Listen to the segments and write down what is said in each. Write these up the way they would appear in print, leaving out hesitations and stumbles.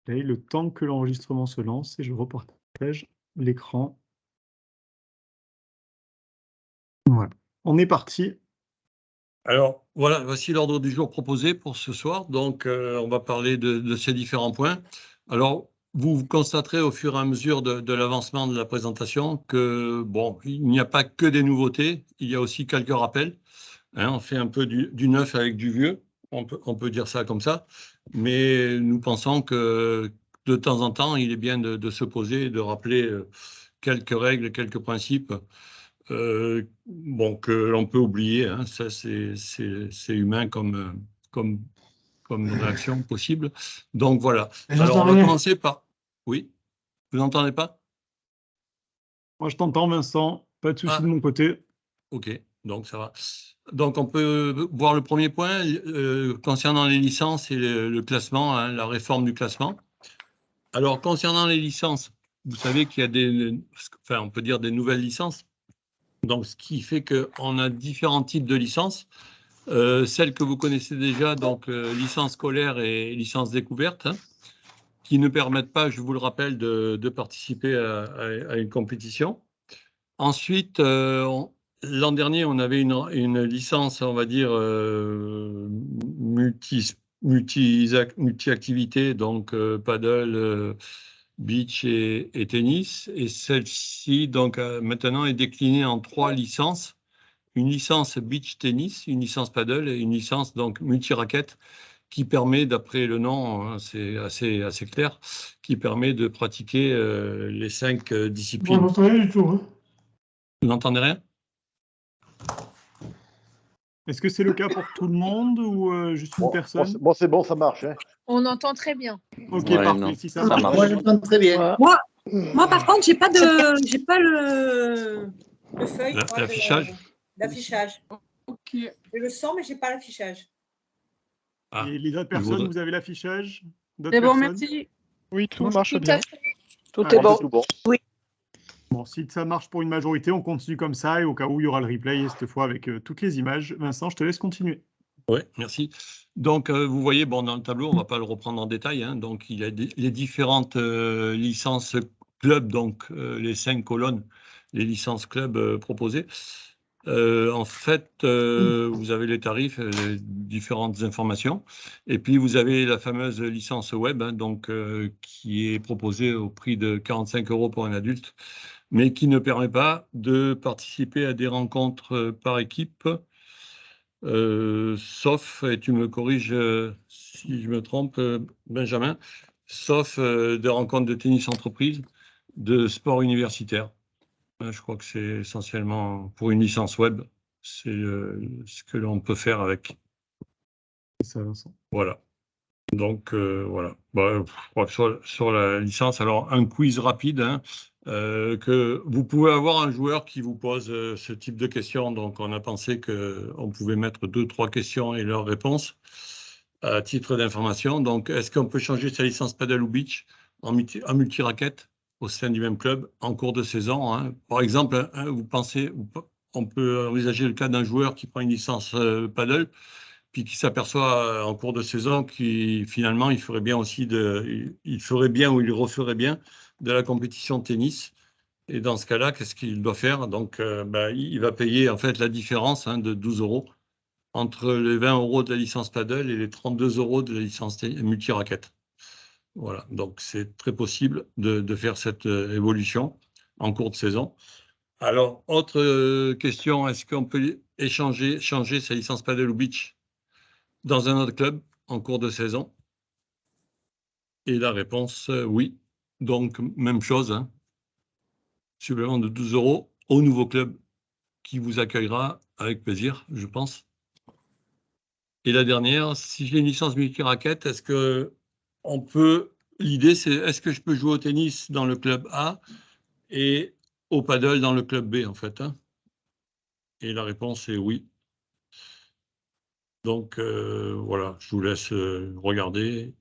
play le temps que l'enregistrement se lance et je repartage l'écran. Voilà, on est parti. Alors, voilà, voici l'ordre du jour proposé pour ce soir. Donc, on va parler de ces différents points. Alors, vous constaterez au fur et à mesure de l'avancement de la présentation que, bon, il n'y a pas que des nouveautés, il y a aussi quelques rappels. Hein, on fait un peu du neuf avec du vieux, on peut dire ça comme ça. Mais nous pensons que de temps en temps, il est bien de se poser et de rappeler quelques règles, quelques principes. Bon, que l'on peut oublier, hein, ça c'est humain comme réaction possible. Donc voilà. Alors on va commencer par... Oui, vous n'entendez pas? Moi, je t'entends, Vincent. Pas de souci de mon côté. Ok, donc ça va. Donc on peut voir le premier point concernant les licences et le classement, hein, la réforme du classement. Alors concernant les licences, vous savez qu'il y a enfin on peut dire des nouvelles licences. Donc ce qui fait qu'on a différents types de licences. Celles que vous connaissez déjà, donc licence scolaire et licence découverte, hein, qui ne permettent pas, je vous le rappelle, de participer à une compétition. Ensuite, l'an dernier, on avait une licence, on va dire, multi-activité, donc paddle, beach et tennis. Et celle-ci, donc, maintenant, est déclinée en 3 licences. Une licence beach tennis, une licence paddle et une licence donc multi-raquette qui permet, d'après le nom, hein, c'est assez clair, qui permet de pratiquer les 5 disciplines. On n'entend rien du tout. Hein. Vous n'entendez rien? Est-ce que c'est le cas pour tout le monde ou juste une personne? Bon, c'est bon, ça marche. Hein. On entend très bien. Ok, Ouais, parfait. non, Si ça marche. Moi, j'entends très bien. Moi, par contre, j'ai pas le feuille. L'affichage? L'affichage. Ok. J'ai le son, mais j'ai pas l'affichage. Ah, Et les autres personnes, vous avez l'affichage? C'est bon, merci. Oui, tout Bon, marche tout bien. à fait. Tout Ah, est bon. Tout bon. Oui. Bon, si ça marche pour une majorité, on continue comme ça et au cas où il y aura le replay, et cette fois avec toutes les images. Vincent, je te laisse continuer. Oui, merci. Donc, vous voyez, bon, dans le tableau, on ne va pas le reprendre en détail. Hein, donc, il y a les différentes licences club, donc les 5 colonnes, les licences club proposées. En fait, vous avez les tarifs, les différentes informations. Et puis, vous avez la fameuse licence web, hein, donc, qui est proposée au prix de 45 € pour un adulte, mais qui ne permet pas de participer à des rencontres par équipe. Sauf, et tu me corriges si je me trompe, Benjamin, sauf des rencontres de tennis entreprise, de sport universitaire. Je crois que c'est essentiellement pour une licence web, c'est ce que l'on peut faire avec. C'est ça, Vincent. Voilà. Donc, voilà. Bah, je crois que sur la licence, alors un quiz rapide, hein, que vous pouvez avoir un joueur qui vous pose ce type de questions. Donc, on a pensé qu'on pouvait mettre 2-3 questions et leurs réponses à titre d'information. Donc, est-ce qu'on peut changer sa licence paddle ou beach en multi-raquette au sein du même club en cours de saison, hein? Par exemple, hein, on peut envisager le cas d'un joueur qui prend une licence paddle, puis qui s'aperçoit en cours de saison qu'il finalement il ferait bien aussi il ferait bien ou il referait bien de la compétition de tennis. Et dans ce cas-là, qu'est-ce qu'il doit faire? Donc, il va payer en fait la différence, hein, de 12 € entre les 20 € de la licence paddle et les 32 € de la licence multi-raquette. Voilà, donc c'est très possible de faire cette évolution en cours de saison. Alors, autre question, est-ce qu'on peut changer sa licence paddle ou beach dans un autre club en cours de saison? Et la réponse, oui. Donc, même chose, hein. Supplément de 12 € au nouveau club qui vous accueillera avec plaisir, je pense. Et la dernière, si j'ai une licence multi-raquette, est-ce que on peut... L'idée, c'est est-ce que je peux jouer au tennis dans le club A et au paddle dans le club B, en fait, hein? Et la réponse est oui. Donc, voilà, je vous laisse regarder.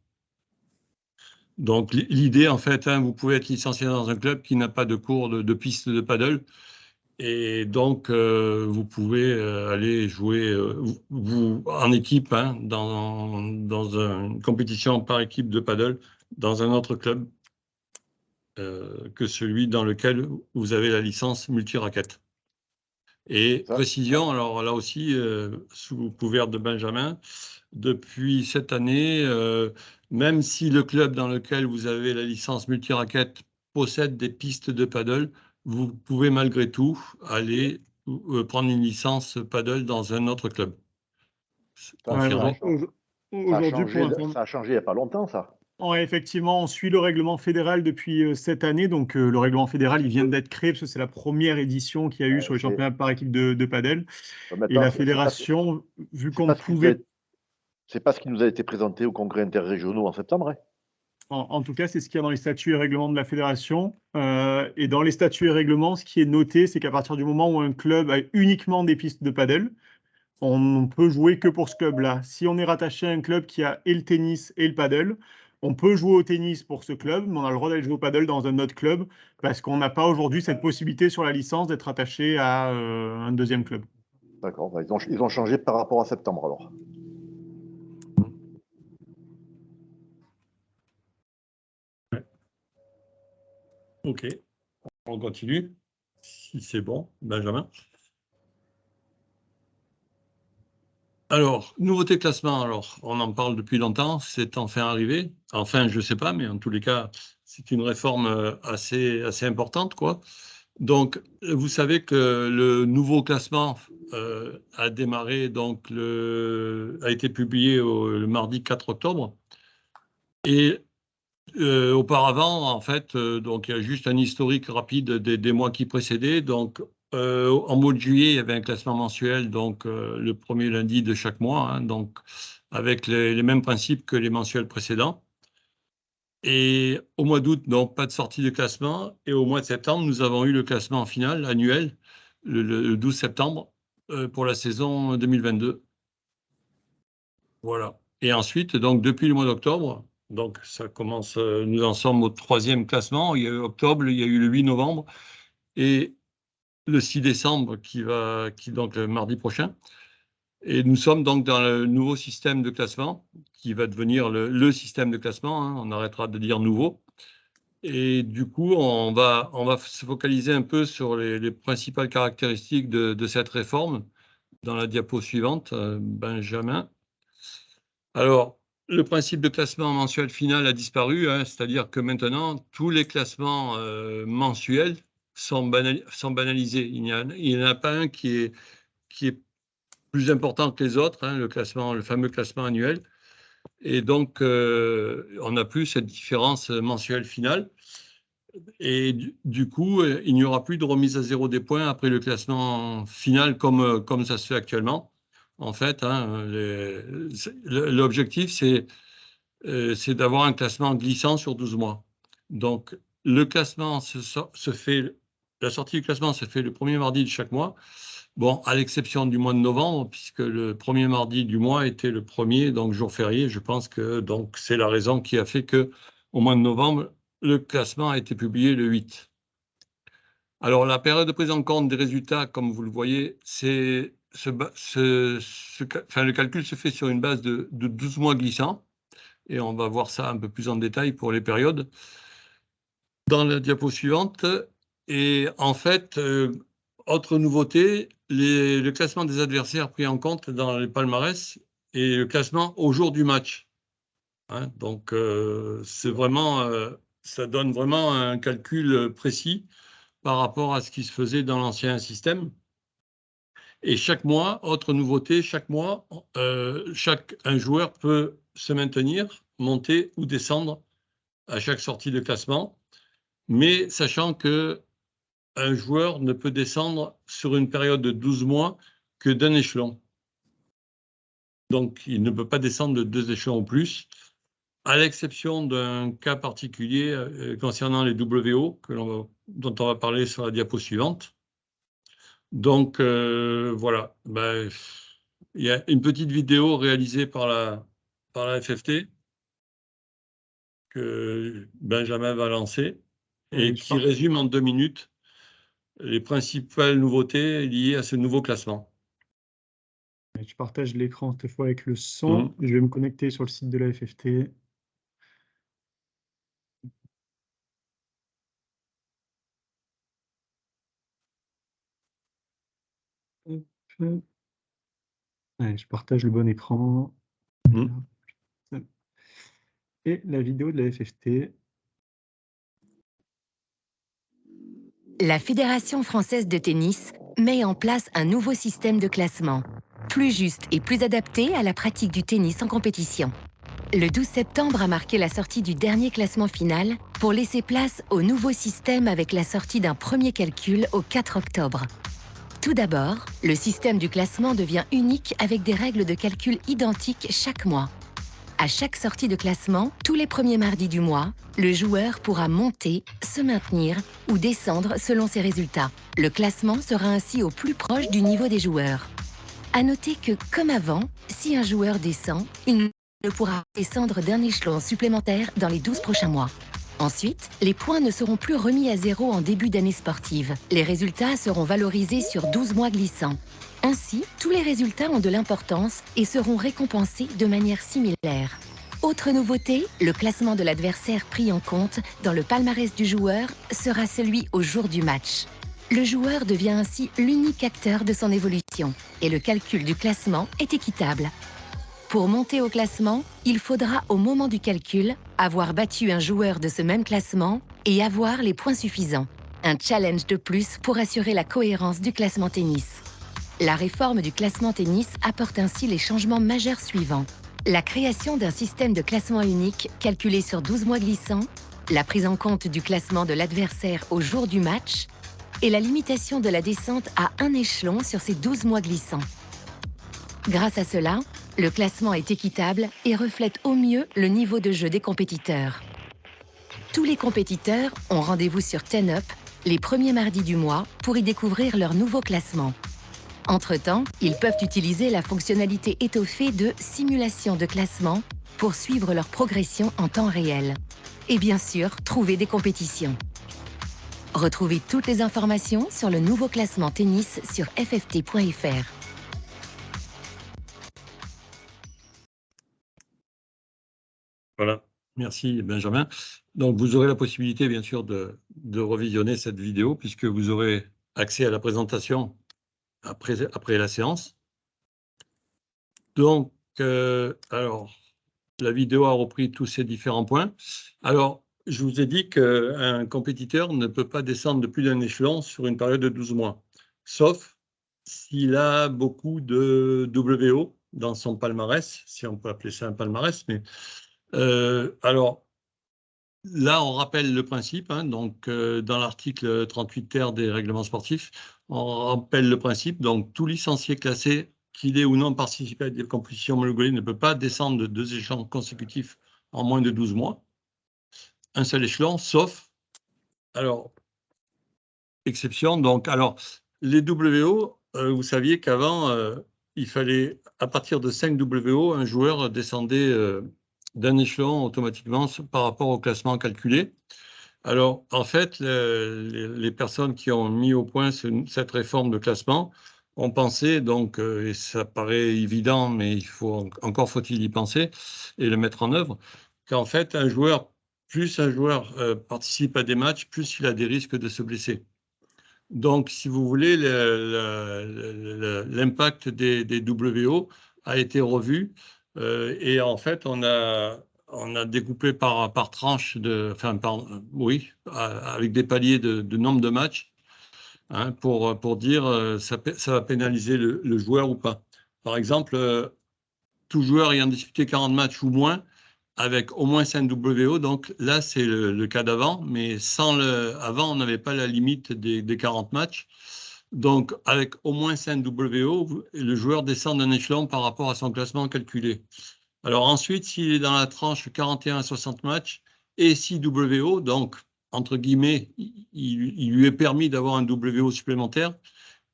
Donc, l'idée, en fait, hein, vous pouvez être licencié dans un club qui n'a pas de cours de piste de paddle. Et donc, vous pouvez aller jouer vous, en équipe, hein, dans une compétition par équipe de paddle dans un autre club que celui dans lequel vous avez la licence multi-raquette. Et précision, alors là aussi, sous couvert de Benjamin, depuis cette année, même si le club dans lequel vous avez la licence multi-raquette possède des pistes de paddle, vous pouvez malgré tout aller prendre une licence paddle dans un autre club. Confirmé. Aujourd'hui, pour l'instant, ça a changé il n'y a pas longtemps, ça. ouais, effectivement, on suit le règlement fédéral depuis cette année. Donc, le règlement fédéral, il vient d'être créé parce que c'est la première édition qu'il y a eu sur les championnats par équipe de padel. Et la fédération, vu qu'on pouvait... C'est pas ce qui nous a été présenté au congrès interrégionaux en septembre. Hein. En tout cas, c'est ce qu'il y a dans les statuts et règlements de la fédération. Et dans les statuts et règlements, ce qui est noté, c'est qu'à partir du moment où un club a uniquement des pistes de padel, on ne peut jouer que pour ce club-là. Si on est rattaché à un club qui a et le tennis et le paddle, on peut jouer au tennis pour ce club, mais on a le droit d'aller jouer au paddle dans un autre club parce qu'on n'a pas aujourd'hui cette possibilité sur la licence d'être attaché à un deuxième club. D'accord, ils ont changé par rapport à septembre alors. Ok, on continue, si c'est bon, Benjamin. Alors, nouveauté classement, alors, on en parle depuis longtemps, c'est enfin arrivé. Enfin, je ne sais pas, mais en tous les cas, c'est une réforme assez importante, quoi. Donc, vous savez que le nouveau classement a démarré, donc a été publié le mardi 4 octobre. Et auparavant, en fait, donc il y a juste un historique rapide des mois qui précédaient. Donc, en mois de juillet, il y avait un classement mensuel, donc le premier lundi de chaque mois, hein, donc avec les mêmes principes que les mensuels précédents. Et au mois d'août, donc pas de sortie de classement. Et au mois de septembre, nous avons eu le classement final annuel, le 12 septembre, pour la saison 2022. Voilà. Et ensuite, donc depuis le mois d'octobre, donc ça commence, nous en sommes au 3e classement. Il y a eu octobre, il y a eu le 8 novembre et le 6 décembre donc le mardi prochain. Et nous sommes donc dans le nouveau système de classement qui va devenir le système de classement. Hein, on arrêtera de dire nouveau. Et du coup, on va se focaliser un peu sur les principales caractéristiques de cette réforme dans la diapo suivante, Benjamin. Alors, le principe de classement mensuel final a disparu, hein, c'est-à-dire que maintenant, tous les classements mensuels sont banalisés. Il n'y en a pas un qui est plus important que les autres, hein, le fameux classement annuel. Et donc, on n'a plus cette différence mensuelle finale. Et du coup, il n'y aura plus de remise à zéro des points après le classement final comme ça se fait actuellement. En fait, hein, l'objectif, c'est d'avoir un classement glissant sur 12 mois. Donc, le classement la sortie du classement se fait le premier mardi de chaque mois. Bon, à l'exception du mois de novembre, puisque le premier mardi du mois était le premier, donc jour férié. Je pense que donc c'est la raison qui a fait que au mois de novembre, le classement a été publié le 8. Alors, la période de prise en compte des résultats, comme vous le voyez, le calcul se fait sur une base de 12 mois glissants. Et on va voir ça un peu plus en détail pour les périodes. Dans la diapo suivante, et en fait, autre nouveauté, le classement des adversaires pris en compte dans les palmarès et le classement au jour du match. Hein, donc, c'est vraiment, ça donne vraiment un calcul précis par rapport à ce qui se faisait dans l'ancien système. Et chaque mois, autre nouveauté, chaque mois, un joueur peut se maintenir, monter ou descendre à chaque sortie de classement, mais sachant que un joueur ne peut descendre sur une période de 12 mois que d'un échelon. Donc, il ne peut pas descendre de 2 échelons ou plus, à l'exception d'un cas particulier concernant les WO, dont on va parler sur la diapo suivante. Donc, voilà. Ben, il y a une petite vidéo réalisée par la FFT que Benjamin va lancer et qui résume en 2 minutes les principales nouveautés liées à ce nouveau classement. Je partage l'écran cette fois avec le son. Je vais me connecter sur le site de la FFT. Allez, je partage le bon écran. Et la vidéo de la FFT. La Fédération française de tennis met en place un nouveau système de classement, plus juste et plus adapté à la pratique du tennis en compétition. Le 12 septembre a marqué la sortie du dernier classement final pour laisser place au nouveau système avec la sortie d'un premier calcul au 4 octobre. Tout d'abord, le système du classement devient unique avec des règles de calcul identiques chaque mois. À chaque sortie de classement, tous les premiers mardis du mois, le joueur pourra monter, se maintenir ou descendre selon ses résultats. Le classement sera ainsi au plus proche du niveau des joueurs. À noter que, comme avant, si un joueur descend, il ne pourra descendre d'un échelon supplémentaire dans les 12 prochains mois. Ensuite, les points ne seront plus remis à zéro en début d'année sportive. Les résultats seront valorisés sur 12 mois glissants. Ainsi, tous les résultats ont de l'importance et seront récompensés de manière similaire. Autre nouveauté, le classement de l'adversaire pris en compte dans le palmarès du joueur sera celui au jour du match. Le joueur devient ainsi l'unique acteur de son évolution et le calcul du classement est équitable. Pour monter au classement, il faudra au moment du calcul avoir battu un joueur de ce même classement et avoir les points suffisants. Un challenge de plus pour assurer la cohérence du classement tennis. La réforme du classement tennis apporte ainsi les changements majeurs suivants. La création d'un système de classement unique calculé sur 12 mois glissants, la prise en compte du classement de l'adversaire au jour du match et la limitation de la descente à un échelon sur ces 12 mois glissants. Grâce à cela, le classement est équitable et reflète au mieux le niveau de jeu des compétiteurs. Tous les compétiteurs ont rendez-vous sur TenUp les premiers mardis du mois pour y découvrir leur nouveau classement. Entre-temps, ils peuvent utiliser la fonctionnalité étoffée de simulation de classement pour suivre leur progression en temps réel. Et bien sûr, trouver des compétitions. Retrouvez toutes les informations sur le nouveau classement tennis sur fft.fr. Voilà, merci Benjamin. Donc vous aurez la possibilité bien sûr de revisionner cette vidéo puisque vous aurez accès à la présentation après la séance. Donc, alors, la vidéo a repris tous ces différents points. Alors, je vous ai dit qu'un compétiteur ne peut pas descendre de plus d'un échelon sur une période de 12 mois, sauf s'il a beaucoup de WO dans son palmarès, si on peut appeler ça un palmarès, mais alors, là, on rappelle le principe, hein, donc dans l'article 38 ter des règlements sportifs, on rappelle le principe, donc tout licencié classé, qu'il ait ou non participé à des compétitions homologuées, ne peut pas descendre de 2 échelons consécutifs en moins de 12 mois. Un seul échelon, sauf, alors, exception, donc, alors, les WO, vous saviez qu'avant, il fallait, à partir de 5 WO, un joueur descendait d'un échelon automatiquement par rapport au classement calculé. Alors, en fait, les personnes qui ont mis au point cette réforme de classement ont pensé, donc, et ça paraît évident, mais encore faut-il y penser et le mettre en œuvre, qu'en fait, plus un joueur participe à des matchs, plus il a des risques de se blesser. Donc, si vous voulez, l'impact des WO a été revu et en fait, on a découpé par tranche, avec des paliers de nombre de matchs, hein, pour dire ça va pénaliser le joueur ou pas. Par exemple, tout joueur ayant disputé 40 matchs ou moins, avec au moins 5 WO, donc là c'est le cas d'avant, mais avant on n'avait pas la limite des 40 matchs. Donc avec au moins 5 WO, le joueur descend d'un échelon par rapport à son classement calculé. Alors ensuite, s'il est dans la tranche 41 à 60 matchs et 6 WO, donc entre guillemets, il lui est permis d'avoir un WO supplémentaire.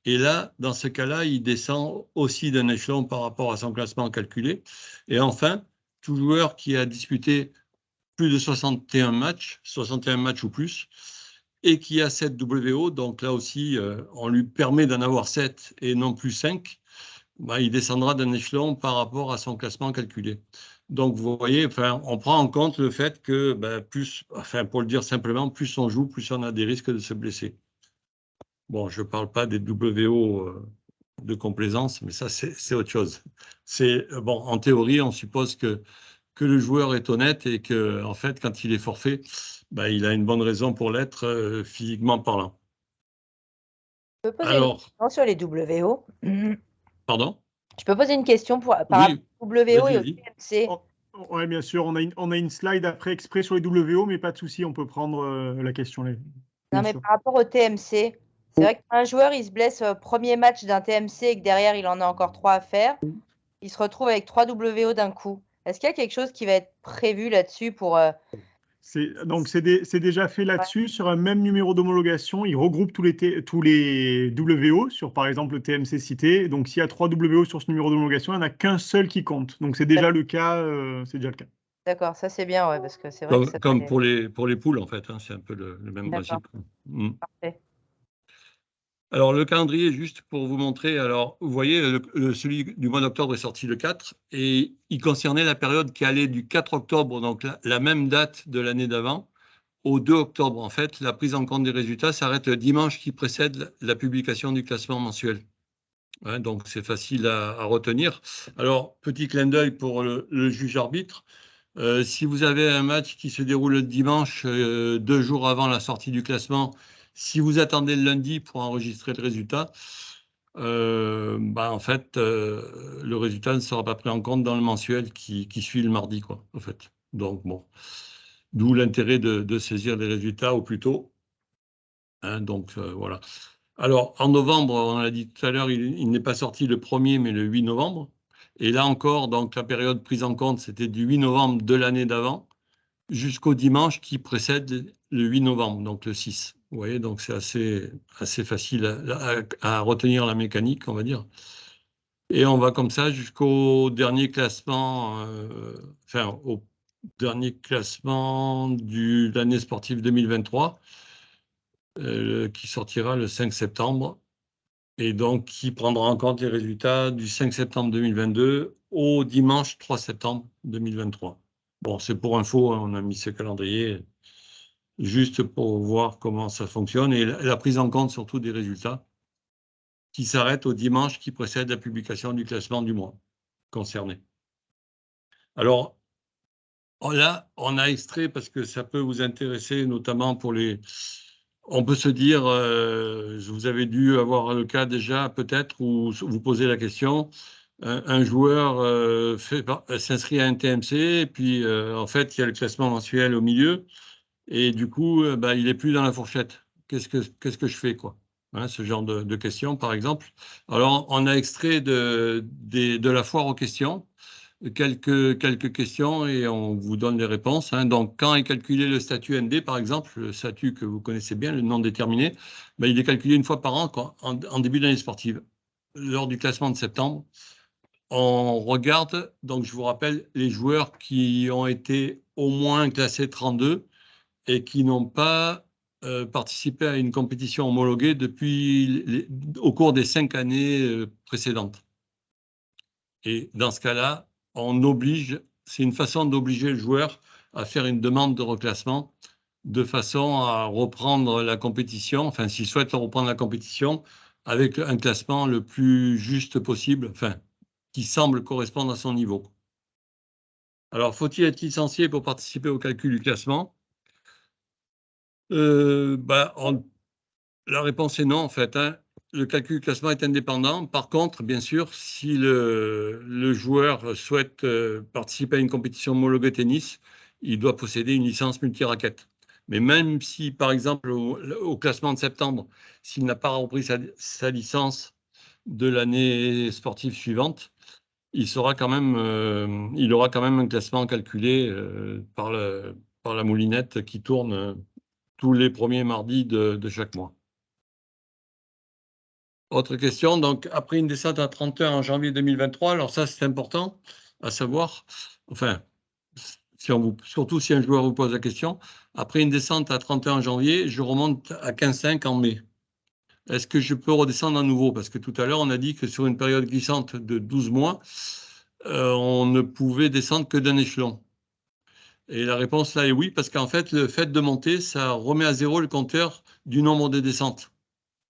Et là, dans ce cas-là, il descend aussi d'un échelon par rapport à son classement calculé. Et enfin, tout joueur qui a disputé plus de 61 matchs ou plus, et qui a 7 WO, donc là aussi, on lui permet d'en avoir 7 et non plus 5, il descendra d'un échelon par rapport à son classement calculé. Donc, vous voyez, on prend en compte le fait que, pour le dire simplement, plus on joue, plus on a des risques de se blesser. Bon, je ne parle pas des WO de complaisance, mais ça, c'est autre chose. Bon, en théorie, on suppose que le joueur est honnête et que, en fait, quand il est forfait, bah, il a une bonne raison pour l'être, physiquement parlant. Je peux poser une Alors, question sur les WO. pardon? Je peux poser une question par Oui, rapport au WO et au vas-y. TMC. Oh, ouais, bien sûr, on a une slide après exprès sur les WO, mais pas de souci, on peut prendre la question. Bien Non, mais sûr. par rapport au TMC, c'est vrai qu'un joueur, il se blesse au premier match d'un TMC et que derrière, il en a encore 3 à faire. Il se retrouve avec 3 WO d'un coup. Est-ce qu'il y a quelque chose qui va être prévu là-dessus pour… Donc, c'est déjà fait là-dessus. Sur un même numéro d'homologation, il regroupe tous les WO sur, par exemple, le TMC cité. Donc, s'il y a 3 WO sur ce numéro d'homologation, il n'y en a qu'un seul qui compte. Donc, c'est déjà le cas. D'accord, ça c'est bien, ouais, parce que c'est vrai que ça Comme fait… pour les poules, en fait, hein, c'est un peu le même D'accord. principe. Mm. Parfait. Alors, le calendrier, juste pour vous montrer, alors, vous voyez, celui du mois d'octobre est sorti le 4 et il concernait la période qui allait du 4 octobre, donc la même date de l'année d'avant, au 2 octobre. En fait, la prise en compte des résultats s'arrête le dimanche qui précède la publication du classement mensuel. Ouais, donc, c'est facile à retenir. Alors, petit clin d'œil pour le juge-arbitre. Si vous avez un match qui se déroule le dimanche, 2 jours avant la sortie du classement, si vous attendez le lundi pour enregistrer le résultat, bah, en fait, le résultat ne sera pas pris en compte dans le mensuel qui suit le mardi, quoi, en fait. Donc, bon, d'où l'intérêt de saisir les résultats au plus tôt. Hein, donc, voilà. Alors, en novembre, on l'a dit tout à l'heure, il n'est pas sorti le 1er, mais le 8 novembre. Et là encore, donc, la période prise en compte, c'était du 8 novembre de l'année d'avant jusqu'au dimanche qui précède le 8 novembre, donc le 6. Vous voyez, donc c'est assez facile à retenir la mécanique, on va dire. Et on va comme ça jusqu'au dernier classement, enfin, au dernier classement de l'année sportive 2023, qui sortira le 5 septembre, et donc qui prendra en compte les résultats du 5 septembre 2022 au dimanche 3 septembre 2023. Bon, c'est pour info, hein, on a mis ce calendrier juste pour voir comment ça fonctionne et la prise en compte surtout des résultats qui s'arrête au dimanche qui précède la publication du classement du mois concerné. Alors, là, on a extrait parce que ça peut vous intéresser, notamment pour les… On peut se dire, vous avez dû avoir le cas déjà peut-être où vous posez la question, un joueur s'inscrit à un TMC et puis en fait, il y a le classement mensuel au milieu. Et du coup, bah, il n'est plus dans la fourchette. Qu'est-ce que je fais, quoi, hein, ce genre de questions, par exemple. Alors, on a extrait de la foire aux questions quelques questions et on vous donne les réponses. Hein. Donc, quand est calculé le statut ND, par exemple, le statut que vous connaissez bien, le non déterminé, bah, il est calculé une fois par an en début d'année sportive. Lors du classement de septembre, on regarde, donc je vous rappelle, les joueurs qui ont été au moins classés 32 et qui n'ont pas participé à une compétition homologuée au cours des 5 années précédentes. Et dans ce cas-là, c'est une façon d'obliger le joueur à faire une demande de reclassement de façon à reprendre la compétition, enfin, s'il souhaite reprendre la compétition avec un classement le plus juste possible, enfin, qui semble correspondre à son niveau. Alors, faut-il être licencié pour participer au calcul du classement ? Bah, la réponse est non, en fait. Hein. Le calcul du classement est indépendant. Par contre, bien sûr, si le joueur souhaite participer à une compétition homologuée tennis, il doit posséder une licence multiraquette. Mais même si, par exemple, au classement de septembre, s'il n'a pas repris sa licence de l'année sportive suivante, il aura quand même un classement calculé par la moulinette qui tourne tous les premiers mardis de chaque mois. Autre question, donc après une descente à 31 en janvier 2023, alors ça c'est important à savoir, enfin, surtout si un joueur vous pose la question, après une descente à 31 janvier, je remonte à 15,5 en mai. Est-ce que je peux redescendre à nouveau? Parce que tout à l'heure, on a dit que sur une période glissante de 12 mois, on ne pouvait descendre que d'un échelon. Et la réponse là est oui, parce qu'en fait, le fait de monter, ça remet à zéro le compteur du nombre de descentes.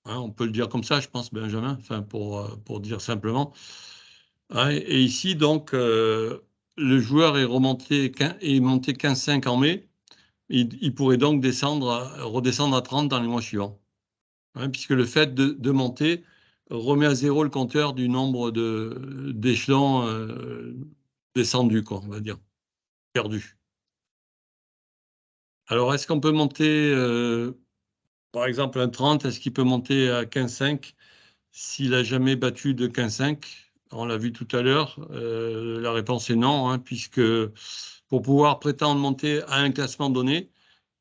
Hein, on peut le dire comme ça, je pense, Benjamin, enfin, pour dire simplement. Hein, et ici, donc, le joueur est monté 15-5 en mai. Il pourrait donc redescendre à 30 dans les mois suivants. Hein, puisque le fait de monter remet à zéro le compteur du nombre d'échelons descendus, quoi, on va dire, perdus. Alors, est-ce qu'on peut monter, par exemple, un 30, est-ce qu'il peut monter à 15-5 s'il n'a jamais battu de 15-5? On l'a vu tout à l'heure, la réponse est non, hein, puisque pour pouvoir prétendre monter à un classement donné,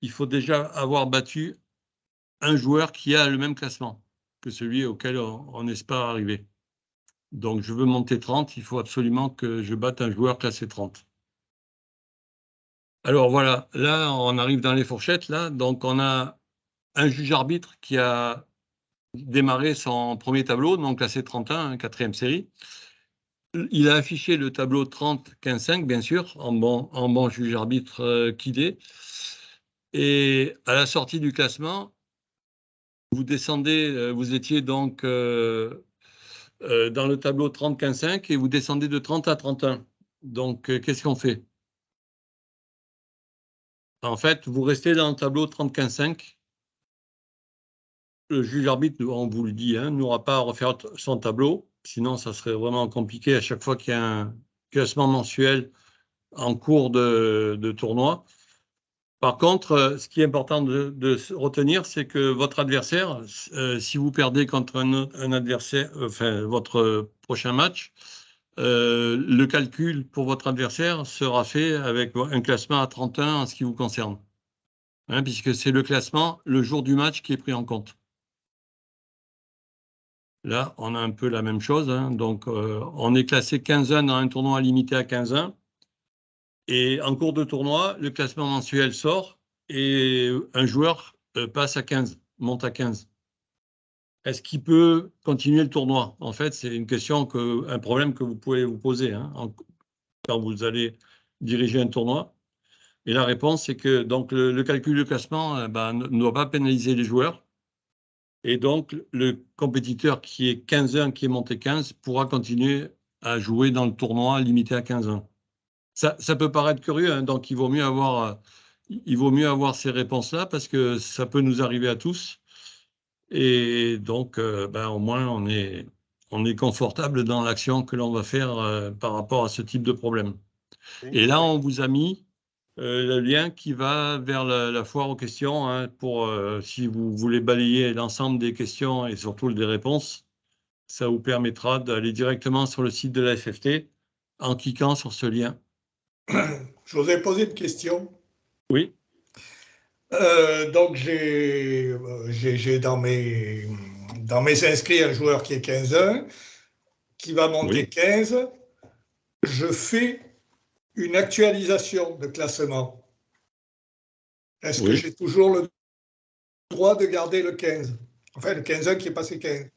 il faut déjà avoir battu un joueur qui a le même classement que celui auquel on espère arriver. Donc, je veux monter 30, il faut absolument que je batte un joueur classé 30. Alors voilà, là, on arrive dans les fourchettes, là. Donc, on a un juge-arbitre qui a démarré son premier tableau, donc classé 31, quatrième série. Il a affiché le tableau 30-15-5, bien sûr, en bon juge-arbitre qu'il est. Et à la sortie du classement, vous descendez, vous étiez donc dans le tableau 30-15-5 et vous descendez de 30 à 31. Donc, qu'est-ce qu'on fait? En fait, vous restez dans le tableau 30-15-5. Le juge-arbitre, on vous le dit, hein, n'aura pas à refaire son tableau. Sinon, ça serait vraiment compliqué à chaque fois qu'il y a un classement mensuel en cours de tournoi. Par contre, ce qui est important de retenir, c'est que votre adversaire, si vous perdez contre un adversaire, enfin votre prochain match, le calcul pour votre adversaire sera fait avec un classement à 31 en ce qui vous concerne. Hein, puisque c'est le classement le jour du match qui est pris en compte. Là, on a un peu la même chose. Hein. Donc, on est classé 15-1 dans un tournoi limité à 15-1. Et en cours de tournoi, le classement mensuel sort et un joueur passe à 15, monte à 15. Est-ce qu'il peut continuer le tournoi? En fait, c'est une question, un problème que vous pouvez vous poser hein, quand vous allez diriger un tournoi. Et la réponse, c'est que donc, le calcul de classement ne doit pas pénaliser les joueurs. Et donc, le compétiteur qui est 15-1, qui est monté 15, pourra continuer à jouer dans le tournoi limité à 15-1. Ça peut paraître curieux, hein, donc il vaut mieux avoir ces réponses-là parce que ça peut nous arriver à tous. Et donc, au moins, on est confortable dans l'action que l'on va faire par rapport à ce type de problème. Et là, on vous a mis le lien qui va vers la foire aux questions hein, pour si vous voulez balayer l'ensemble des questions et surtout des réponses, ça vous permettra d'aller directement sur le site de la FFT en cliquant sur ce lien. Je vous ai posé une question. Oui. Donc, j'ai dans mes inscrits un joueur qui est 15-1, qui va monter 15. Je fais une actualisation de classement. Est-ce que j'ai toujours le droit de garder le 15? Enfin, le 15-1 qui est passé 15.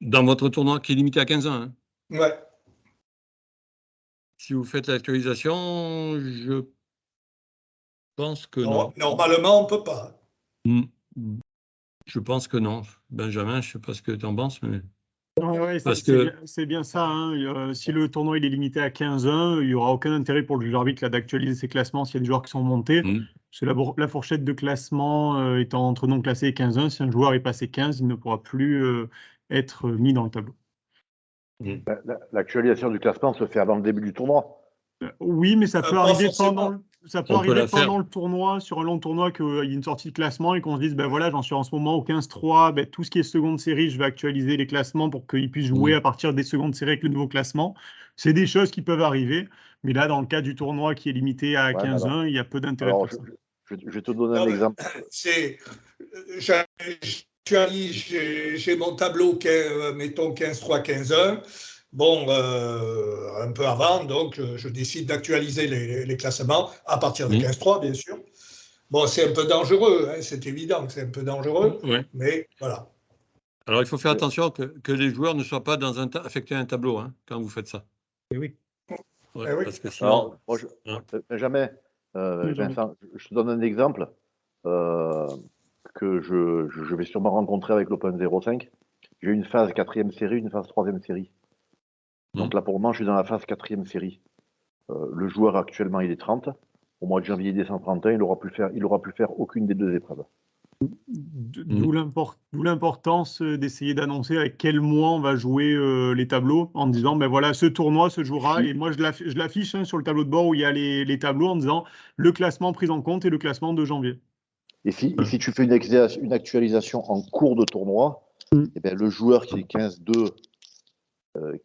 Dans votre tournoi qui est limité à 15 ans. Hein. Ouais. Si vous faites l'actualisation, je pense que non. Normalement, on ne peut pas. Je pense que non. Benjamin, je ne sais pas ce que tu en penses, mais... Ouais, c'est bien ça. Hein. Si le tournoi il est limité à 15-1, il n'y aura aucun intérêt pour le juge-arbitre d'actualiser ses classements s'il y a des joueurs qui sont montés. Parce que la fourchette de classement étant entre non classé et 15-1, si un joueur est passé 15, il ne pourra plus être mis dans le tableau. L'actualisation du classement se fait avant le début du tournoi. Oui, mais ça peut arriver pendant le tournoi, sur un long tournoi, qu'il y ait une sortie de classement et qu'on se dise, ben voilà, j'en suis en ce moment au 15-3, ben, tout ce qui est seconde série, je vais actualiser les classements pour qu'ils puissent jouer à partir des secondes séries avec le nouveau classement. C'est des choses qui peuvent arriver, mais là, dans le cas du tournoi qui est limité à 15-1, il y a peu d'intérêt pour ça. Je vais te donner un exemple. J'ai mon tableau, mettons 15-3, 15-1. Bon, un peu avant, donc, je décide d'actualiser les classements à partir de 15-3, bien sûr. Bon, c'est un peu dangereux, hein, c'est évident que c'est un peu dangereux, mais voilà. Alors, il faut faire attention que les joueurs ne soient pas affectés à un tableau hein, quand vous faites ça. Oui. Parce que sinon... Alors, Benjamin, Vincent, je te donne un exemple. que je vais sûrement rencontrer avec l'Open 05. J'ai une phase 4e série, une phase 3e série. Donc là, pour le moment, je suis dans la phase 4e série. Le joueur, actuellement, il est 30. Au mois de janvier, il descend 31. Il n'aura pu faire aucune des deux épreuves. D'où l'importance d'essayer d'annoncer avec quel mois on va jouer les tableaux, en disant, ben voilà, ce tournoi se jouera. Et moi, je l'affiche sur le tableau de bord où il y a les tableaux en disant le classement pris en compte et le classement de janvier. Et si tu fais une actualisation en cours de tournoi, eh bien, le joueur qui est 15-2,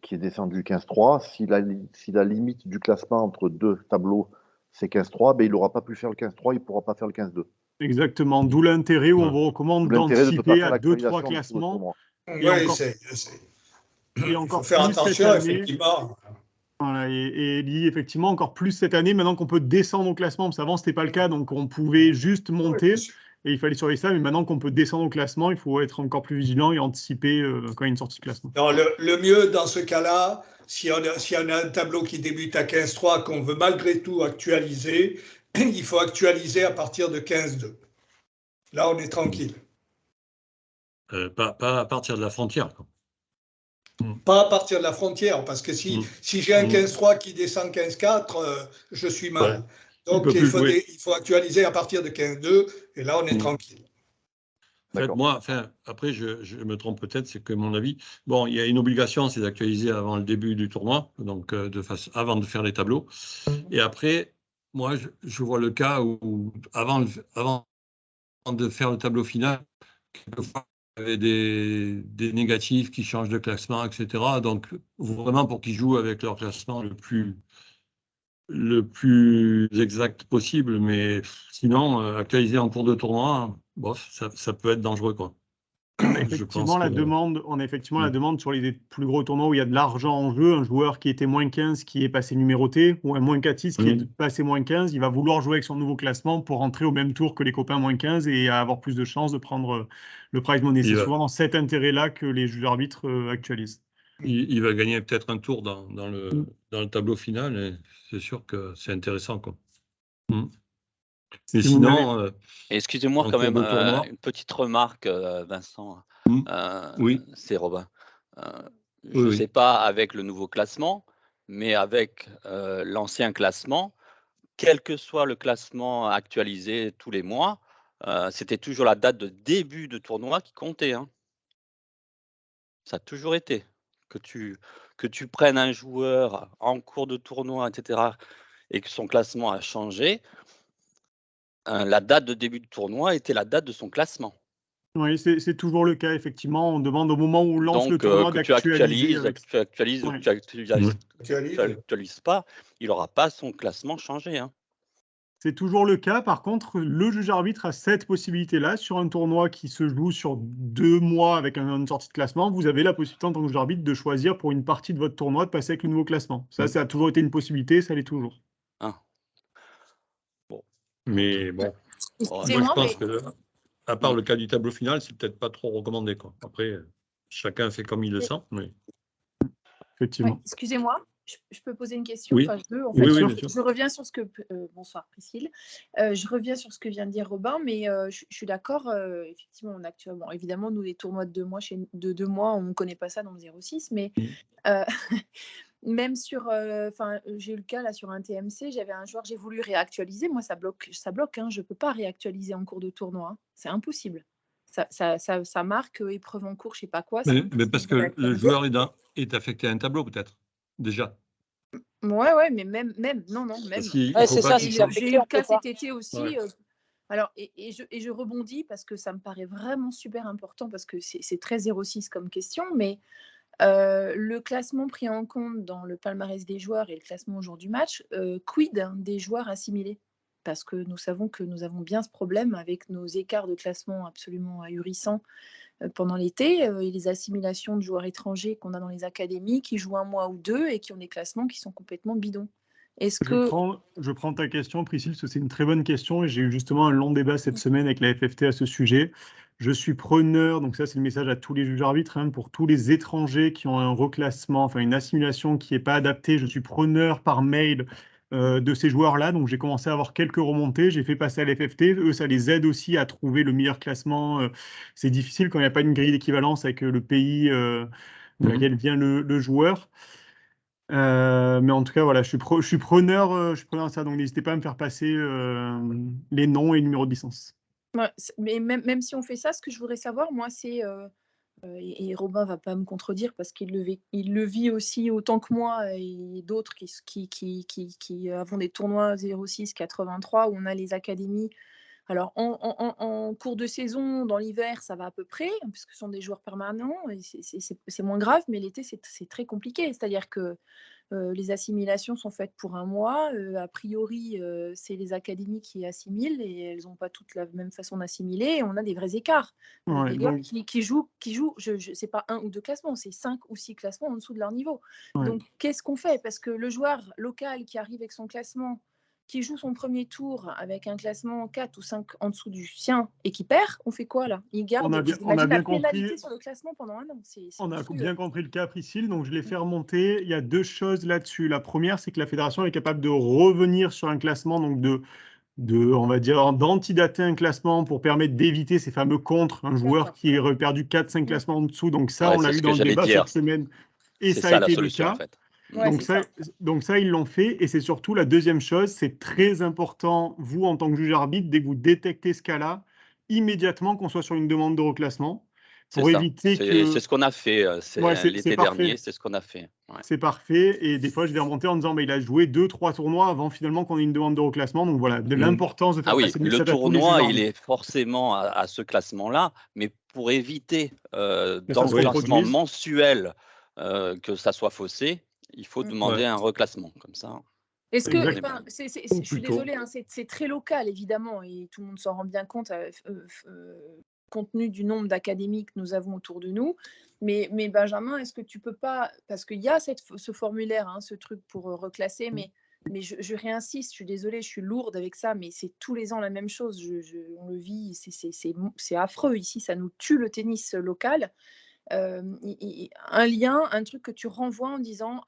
qui est descendu 15-3, si la limite du classement entre deux tableaux c'est 15-3, ben, il n'aura pas pu faire le 15-3, il ne pourra pas faire le 15-2. Exactement, d'où l'intérêt où on vous recommande d'anticiper à 2-3 classements. Oui, Et il encore faut faire plus attention, cette année. effectivement. Voilà, et effectivement, encore plus cette année, maintenant qu'on peut descendre au classement, parce qu'avant, ce n'était pas le cas, donc on pouvait juste monter, et il fallait surveiller ça, mais maintenant qu'on peut descendre au classement, il faut être encore plus vigilant et anticiper quand il y a une sortie de classement. Non, le mieux dans ce cas-là, si on a un tableau qui débute à 15-3, qu'on veut malgré tout actualiser, il faut actualiser à partir de 15-2. Là, on est tranquille. Pas à partir de la frontière, quoi. Pas à partir de la frontière, parce que si j'ai un 15-3 qui descend 15-4, je suis mal. Ouais. Donc, il faut actualiser à partir de 15-2, et là, on est tranquille. En fait, moi, après, je me trompe peut-être, c'est que mon avis, bon, il y a une obligation, c'est d'actualiser avant le début du tournoi, donc avant de faire les tableaux. Et après, moi, je vois le cas où avant de faire le tableau final, quelquefois, il y avait des négatifs qui changent de classement, etc. Donc, vraiment pour qu'ils jouent avec leur classement le plus exact possible, mais sinon, actualiser en cours de tournoi, bof, ça peut être dangereux, quoi. Effectivement, la demande, on a effectivement la demande sur les plus gros tournois où il y a de l'argent en jeu. Un joueur qui était moins 15 qui est passé numéroté, ou un moins 4-6 qui est passé moins 15, il va vouloir jouer avec son nouveau classement pour rentrer au même tour que les copains moins 15 et avoir plus de chances de prendre le prize money. C'est souvent dans cet intérêt-là que les juges d'arbitre actualisent. Il va gagner peut-être un tour dans le tableau final, et c'est sûr que c'est intéressant, quoi. Et sinon, excusez-moi quand même, une petite remarque, Vincent. Oui. C'est Robin. Je ne sais pas avec le nouveau classement, mais avec l'ancien classement, quel que soit le classement actualisé tous les mois, c'était toujours la date de début de tournoi qui comptait, hein. Ça a toujours été. Que tu prennes un joueur en cours de tournoi, etc., et que son classement a changé, la date de début de tournoi était la date de son classement. Oui, c'est toujours le cas, effectivement. On demande au moment où on lance le tournoi d'actualiser. Tu actualises ou tu actualises pas, il n'aura pas son classement changé, hein. C'est toujours le cas. Par contre, le juge arbitre a cette possibilité-là. Sur un tournoi qui se joue sur 2 mois avec une sortie de classement, vous avez la possibilité en tant que juge arbitre de choisir pour une partie de votre tournoi de passer avec le nouveau classement. Ça a toujours été une possibilité, ça l'est toujours. Bon. Mais bon, moi je pense que, à part le cas du tableau final, c'est peut-être pas trop recommandé, quoi. Après, chacun fait comme il le sent. Mais... Effectivement. Ouais, excusez-moi. Je peux poser une question? Oui. Enfin, je reviens sur ce que... bonsoir Priscille. Je reviens sur ce que vient de dire Robin, mais je suis d'accord. Effectivement, on actuellement, évidemment, nous, les tournois de 2 mois, on ne connaît pas ça dans le 06, mais même sur... j'ai eu le cas là sur un TMC, j'avais un joueur, j'ai voulu réactualiser. Moi, ça bloque, hein, je ne peux pas réactualiser en cours de tournoi. Hein. C'est impossible. Ça marque épreuve en cours, je ne sais pas quoi. Mais parce que le joueur est affecté à un tableau, peut-être, déjà. Ouais, mais même, non, même. C'est ça, si j'ai eu le cas cet été aussi. Ouais. Alors, et je rebondis parce que ça me paraît vraiment super important parce que c'est très 06 comme question, mais le classement pris en compte dans le palmarès des joueurs et le classement au jour du match, quid des joueurs assimilés? Parce que nous savons que nous avons bien ce problème avec nos écarts de classement absolument ahurissants pendant l'été et les assimilations de joueurs étrangers qu'on a dans les académies qui jouent 1 mois ou 2 et qui ont des classements qui sont complètement bidons. Je prends ta question, Priscille, parce que c'est une très bonne question et j'ai eu justement un long débat cette semaine avec la FFT à ce sujet. Je suis preneur, donc ça c'est le message à tous les juges arbitres, hein, pour tous les étrangers qui ont un reclassement, enfin une assimilation qui n'est pas adaptée. Je suis preneur par mail de ces joueurs-là. Donc, j'ai commencé à avoir quelques remontées. J'ai fait passer à l'FFT. Eux, ça les aide aussi à trouver le meilleur classement. C'est difficile quand il n'y a pas une grille d'équivalence avec le pays de laquelle vient le joueur. Mais en tout cas, voilà, je suis preneur de ça. Donc, n'hésitez pas à me faire passer les noms et les numéros de licence. Ouais, mais même si on fait ça, ce que je voudrais savoir, moi, c'est... et Robin va pas me contredire parce qu'il le vit aussi autant que moi et d'autres qui avons des tournois 06, 83 où on a les académies. Alors, en cours de saison, dans l'hiver, ça va à peu près, puisque ce sont des joueurs permanents, et c'est moins grave, mais l'été, c'est très compliqué. C'est-à-dire que les assimilations sont faites pour un mois. A priori, c'est les académies qui assimilent et elles n'ont pas toutes la même façon d'assimiler. Et on a des vrais écarts. Ouais, Des joueurs qui jouent, c'est pas 1 ou 2 classements, c'est 5 ou 6 classements en dessous de leur niveau. Ouais. Donc, qu'est-ce qu'on fait? Parce que le joueur local qui arrive avec son classement, qui joue son premier tour avec un classement 4 ou 5 en dessous du sien et qui perd, on fait quoi là? Il garde On a bien compris. pénalité sur le classement pendant un an. On a bien compris le cas Priscille, donc je l'ai fait remonter. Il y a 2 choses là-dessus. La première, c'est que la fédération est capable de revenir sur un classement, donc on va dire, d'antidater un classement pour permettre d'éviter ces fameux contres, un joueur qui est perdu 4-5 classements en dessous. Donc ça, on l'a vu dans le débat cette semaine et ça a été le cas. En fait. Donc ça, ils l'ont fait. Et c'est surtout la deuxième chose, c'est très important, vous, en tant que juge arbitre, dès que vous détectez ce cas-là, immédiatement qu'on soit sur une demande de reclassement. Pour éviter que... C'est ce qu'on a fait l'été dernier, c'est ce qu'on a fait. Ouais. C'est parfait. Et des fois, je vais remonter en disant, il a joué 2-3 tournois avant finalement qu'on ait une demande de reclassement. Donc voilà, de l'importance de faire passer le tournoi, il est forcément à ce classement-là, mais pour éviter dans le classement mensuel que ça soit faussé, il faut demander un reclassement comme ça. Est-ce que, je suis désolée, hein, c'est très local évidemment et tout le monde s'en rend bien compte compte tenu du nombre d'académies que nous avons autour de nous. Mais Benjamin, est-ce que tu peux pas, parce qu'il y a ce formulaire, hein, ce truc pour reclasser, mais je réinsiste, je suis désolée, je suis lourde avec ça, mais c'est tous les ans la même chose. On le vit, c'est affreux ici, ça nous tue le tennis local. Un lien, un truc que tu renvoies en disant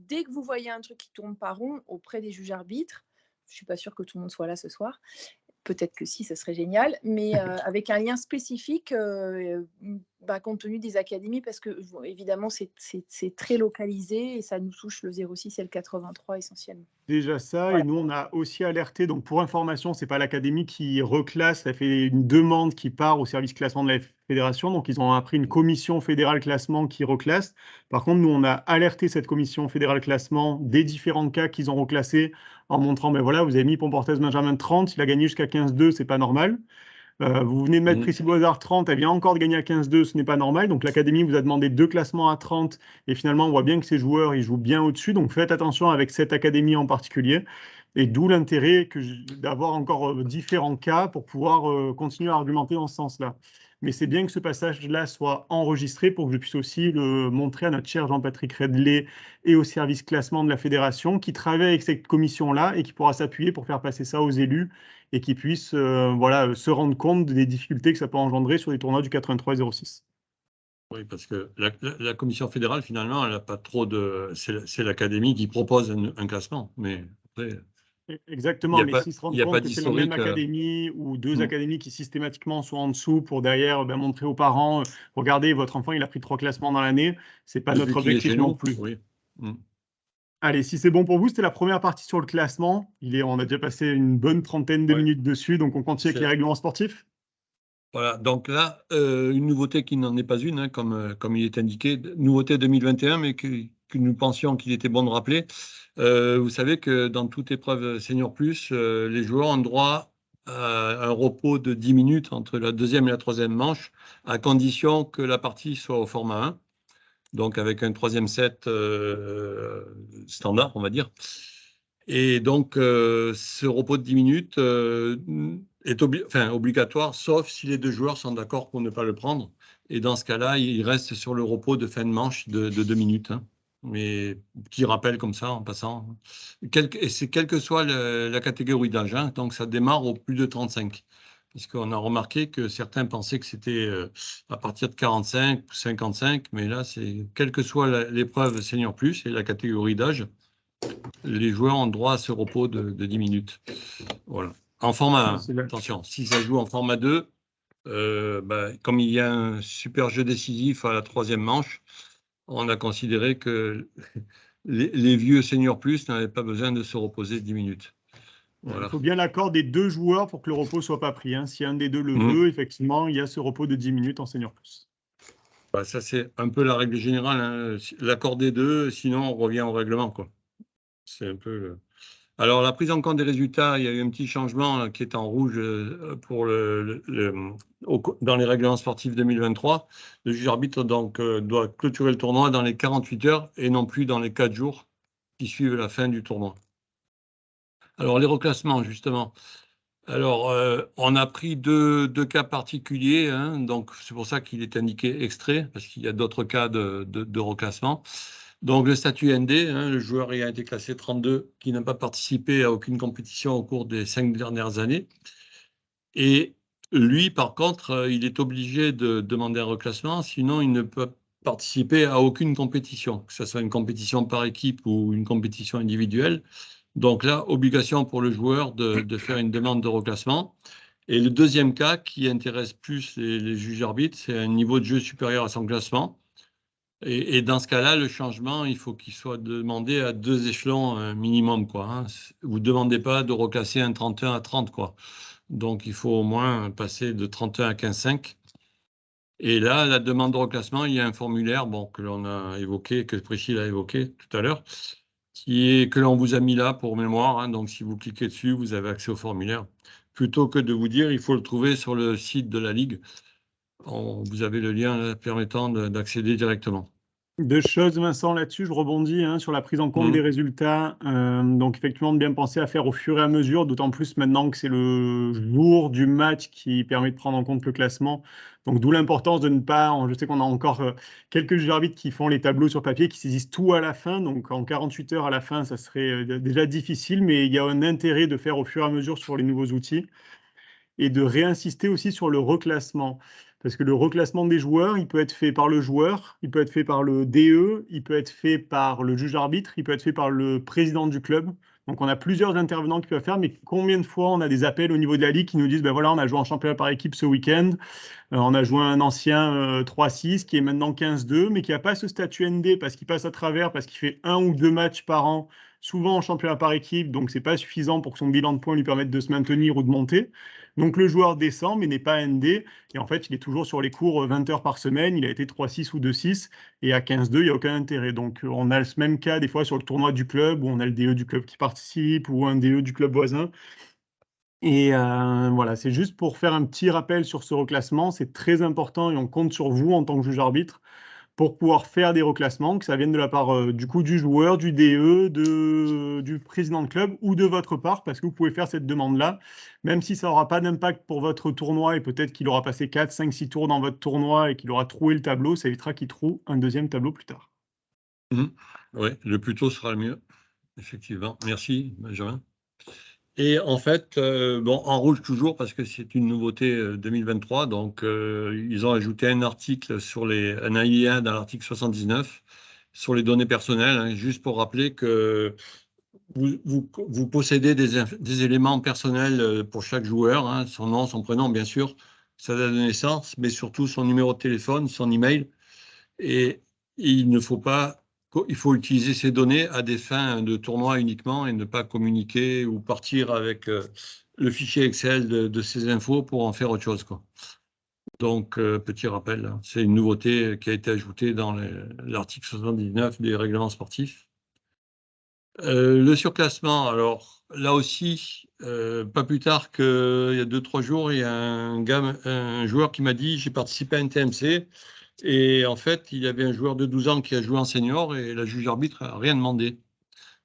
dès que vous voyez un truc qui tourne pas rond auprès des juges arbitres, je suis pas sûre que tout le monde soit là ce soir, peut-être que si, ça serait génial, mais avec un lien spécifique compte tenu des académies, parce que évidemment c'est très localisé et ça nous touche le 06 et le 83 essentiellement. Déjà ça, et nous on a aussi alerté, donc pour information, c'est pas l'académie qui reclasse, ça fait une demande qui part au service classement de la fédération, donc ils ont appris une commission fédérale classement qui reclasse. Par contre, nous on a alerté cette commission fédérale classement des différents cas qu'ils ont reclassés en montrant, voilà, vous avez mis Pomportez Benjamin 30, il a gagné jusqu'à 15-2, c'est pas normal. Vous venez de mettre Priscille Boisard 30, elle vient encore de gagner à 15-2, ce n'est pas normal. Donc l'académie vous a demandé 2 classements à 30 et finalement on voit bien que ces joueurs ils jouent bien au-dessus. Donc faites attention avec cette académie en particulier. Et d'où l'intérêt d'avoir encore différents cas pour pouvoir continuer à argumenter dans ce sens-là. Mais c'est bien que ce passage-là soit enregistré pour que je puisse aussi le montrer à notre cher Jean-Patrick Redley et au service classement de la fédération qui travaille avec cette commission-là et qui pourra s'appuyer pour faire passer ça aux élus et qui puissent se rendre compte des difficultés que ça peut engendrer sur les tournois du 83 et 06. Oui, parce que la commission fédérale, finalement, elle n'a pas trop de... C'est l'académie qui propose un classement, mais après... Exactement, mais s'ils se rendent compte que c'est la même académie ou 2 académies qui systématiquement sont en dessous pour derrière montrer aux parents, regardez, votre enfant il a pris 3 classements dans l'année, c'est pas notre objectif non plus. Oui. Allez, si c'est bon pour vous, c'était la première partie sur le classement. On a déjà passé une bonne trentaine de minutes dessus, donc on continue avec les règlements sportifs. Voilà, donc là, une nouveauté qui n'en est pas une, hein, comme il est indiqué, nouveauté 2021, mais que nous pensions qu'il était bon de rappeler. Vous savez que dans toute épreuve Senior Plus, les joueurs ont droit à un repos de 10 minutes entre la 2e et la 3e manche, à condition que la partie soit au format 1, donc avec un 3e set standard, on va dire. Et donc, ce repos de 10 minutes est obligatoire, sauf si les 2 joueurs sont d'accord pour ne pas le prendre. Et dans ce cas-là, il reste sur le repos de fin de manche de 2 minutes. Hein. Mais qui rappelle comme ça en passant. Et c'est quelle que soit la catégorie d'âge, hein, donc ça démarre au plus de 35. Parce qu'on a remarqué que certains pensaient que c'était à partir de 45 ou 55, mais là, c'est quelle que soit l'épreuve Senior Plus et la catégorie d'âge, les joueurs ont droit à ce repos de 10 minutes. Voilà. En format 1, attention, si ça joue en format 2, comme il y a un super jeu décisif à la 3e manche, on a considéré que les vieux seniors plus n'avaient pas besoin de se reposer 10 minutes. Voilà. Il faut bien l'accord des 2 joueurs pour que le repos ne soit pas pris. Hein. Si un des 2 le veut, effectivement, il y a ce repos de 10 minutes en senior plus. Ça, c'est un peu la règle générale. Hein. L'accord des 2, sinon on revient au règlement, quoi. C'est un peu... Alors, la prise en compte des résultats, il y a eu un petit changement qui est en rouge pour dans les règlements sportifs 2023. Le juge arbitre doit clôturer le tournoi dans les 48 heures et non plus dans les 4 jours qui suivent la fin du tournoi. Alors, les reclassements, justement. Alors, on a pris deux cas particuliers, hein, donc c'est pour ça qu'il est indiqué extrait, parce qu'il y a d'autres cas de reclassement. Donc, le statut ND, hein, le joueur ayant été classé 32, qui n'a pas participé à aucune compétition au cours des 5 dernières années. Et lui, par contre, il est obligé de demander un reclassement, sinon il ne peut participer à aucune compétition, que ce soit une compétition par équipe ou une compétition individuelle. Donc là, obligation pour le joueur de faire une demande de reclassement. Et le deuxième cas qui intéresse plus les juges arbitres, c'est un niveau de jeu supérieur à son classement. Et dans ce cas-là, le changement, il faut qu'il soit demandé à 2 échelons minimum, quoi. Hein. Vous ne demandez pas de reclasser un 31 à 30, quoi. Donc, il faut au moins passer de 31 à 15,5. Et là, la demande de reclassement, il y a un formulaire que l'on a évoqué, que Priscille a évoqué tout à l'heure, que l'on vous a mis là pour mémoire. Hein. Donc, si vous cliquez dessus, vous avez accès au formulaire. Plutôt que de vous dire, il faut le trouver sur le site de la Ligue. Vous avez le lien là, permettant d'accéder directement. 2 choses, Vincent, là-dessus. Je rebondis sur la prise en compte des résultats. Donc, effectivement, de bien penser à faire au fur et à mesure, d'autant plus maintenant que c'est le jour du match qui permet de prendre en compte le classement. Donc, d'où l'importance de ne pas... Je sais qu'on a encore quelques juges arbitres qui font les tableaux sur papier, qui saisissent tout à la fin. Donc, en 48 heures à la fin, ça serait déjà difficile, mais il y a un intérêt de faire au fur et à mesure sur les nouveaux outils et de réinsister aussi sur le reclassement. Parce que le reclassement des joueurs, il peut être fait par le joueur, il peut être fait par le DE, il peut être fait par le juge arbitre, il peut être fait par le président du club. Donc on a plusieurs intervenants qui peuvent faire, mais combien de fois on a des appels au niveau de la Ligue qui nous disent, ben voilà, on a joué en championnat par équipe ce week-end, on a joué un ancien 3-6 qui est maintenant 15-2, mais qui n'a pas ce statut ND parce qu'il passe à travers, parce qu'il fait 1 ou 2 matchs par an, souvent en championnat par équipe, donc c'est pas suffisant pour que son bilan de points lui permette de se maintenir ou de monter. Donc le joueur descend, mais n'est pas ND, et en fait il est toujours sur les cours 20 heures par semaine, il a été 3-6 ou 2-6, et à 15-2, il n'y a aucun intérêt. Donc on a ce même cas des fois sur le tournoi du club, où on a le DE du club qui participe, ou un DE du club voisin. Et voilà, c'est juste pour faire un petit rappel sur ce reclassement, c'est très important et on compte sur vous en tant que juge arbitre pour pouvoir faire des reclassements, que ça vienne de la part du coup du joueur, du DE, du président de club ou de votre part, parce que vous pouvez faire cette demande-là, même si ça n'aura pas d'impact pour votre tournoi et peut-être qu'il aura passé 4, 5, 6 tours dans votre tournoi et qu'il aura troué le tableau, ça évitera qu'il trouve un deuxième tableau plus tard. Oui, le plus tôt sera le mieux, effectivement. Merci, Benjamin. Et en fait, en rouge toujours, parce que c'est une nouveauté 2023, donc ils ont ajouté un article un alinéa dans l'article 79 sur les données personnelles, hein, juste pour rappeler que vous possédez des éléments personnels pour chaque joueur, hein, son nom, son prénom, bien sûr, sa date de naissance, mais surtout son numéro de téléphone, son email, et il faut utiliser ces données à des fins de tournoi uniquement et ne pas communiquer ou partir avec le fichier Excel de ces infos pour en faire autre chose, quoi. Donc, petit rappel, hein, c'est une nouveauté qui a été ajoutée dans l'article 79 des règlements sportifs. Le surclassement, alors là aussi, pas plus tard qu'il y a 2-3 jours, il y a un joueur qui m'a dit « j'ai participé à un TMC ». Et en fait, il y avait un joueur de 12 ans qui a joué en senior et la juge arbitre n'a rien demandé.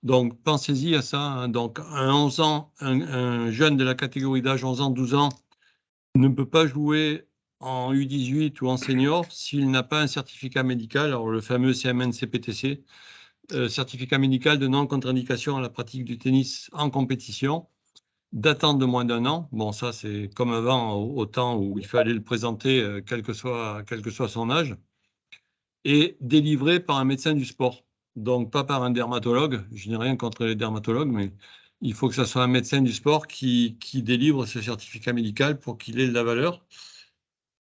Donc, pensez-y à ça. Hein. Donc, à 11 ans, un jeune de la catégorie d'âge 11 ans, 12 ans ne peut pas jouer en U18 ou en senior s'il n'a pas un certificat médical, alors le fameux CMN-CPTC, certificat médical de non-contre-indication à la pratique du tennis en compétition, datant de moins d'1 an. Bon, ça, c'est comme avant, au temps où il fallait le présenter, quel que soit son âge, et délivré par un médecin du sport. donc pas par un dermatologue. Je n'ai rien contre les dermatologues, mais il faut que ce soit un médecin du sport qui délivre ce certificat médical pour qu'il ait de la valeur.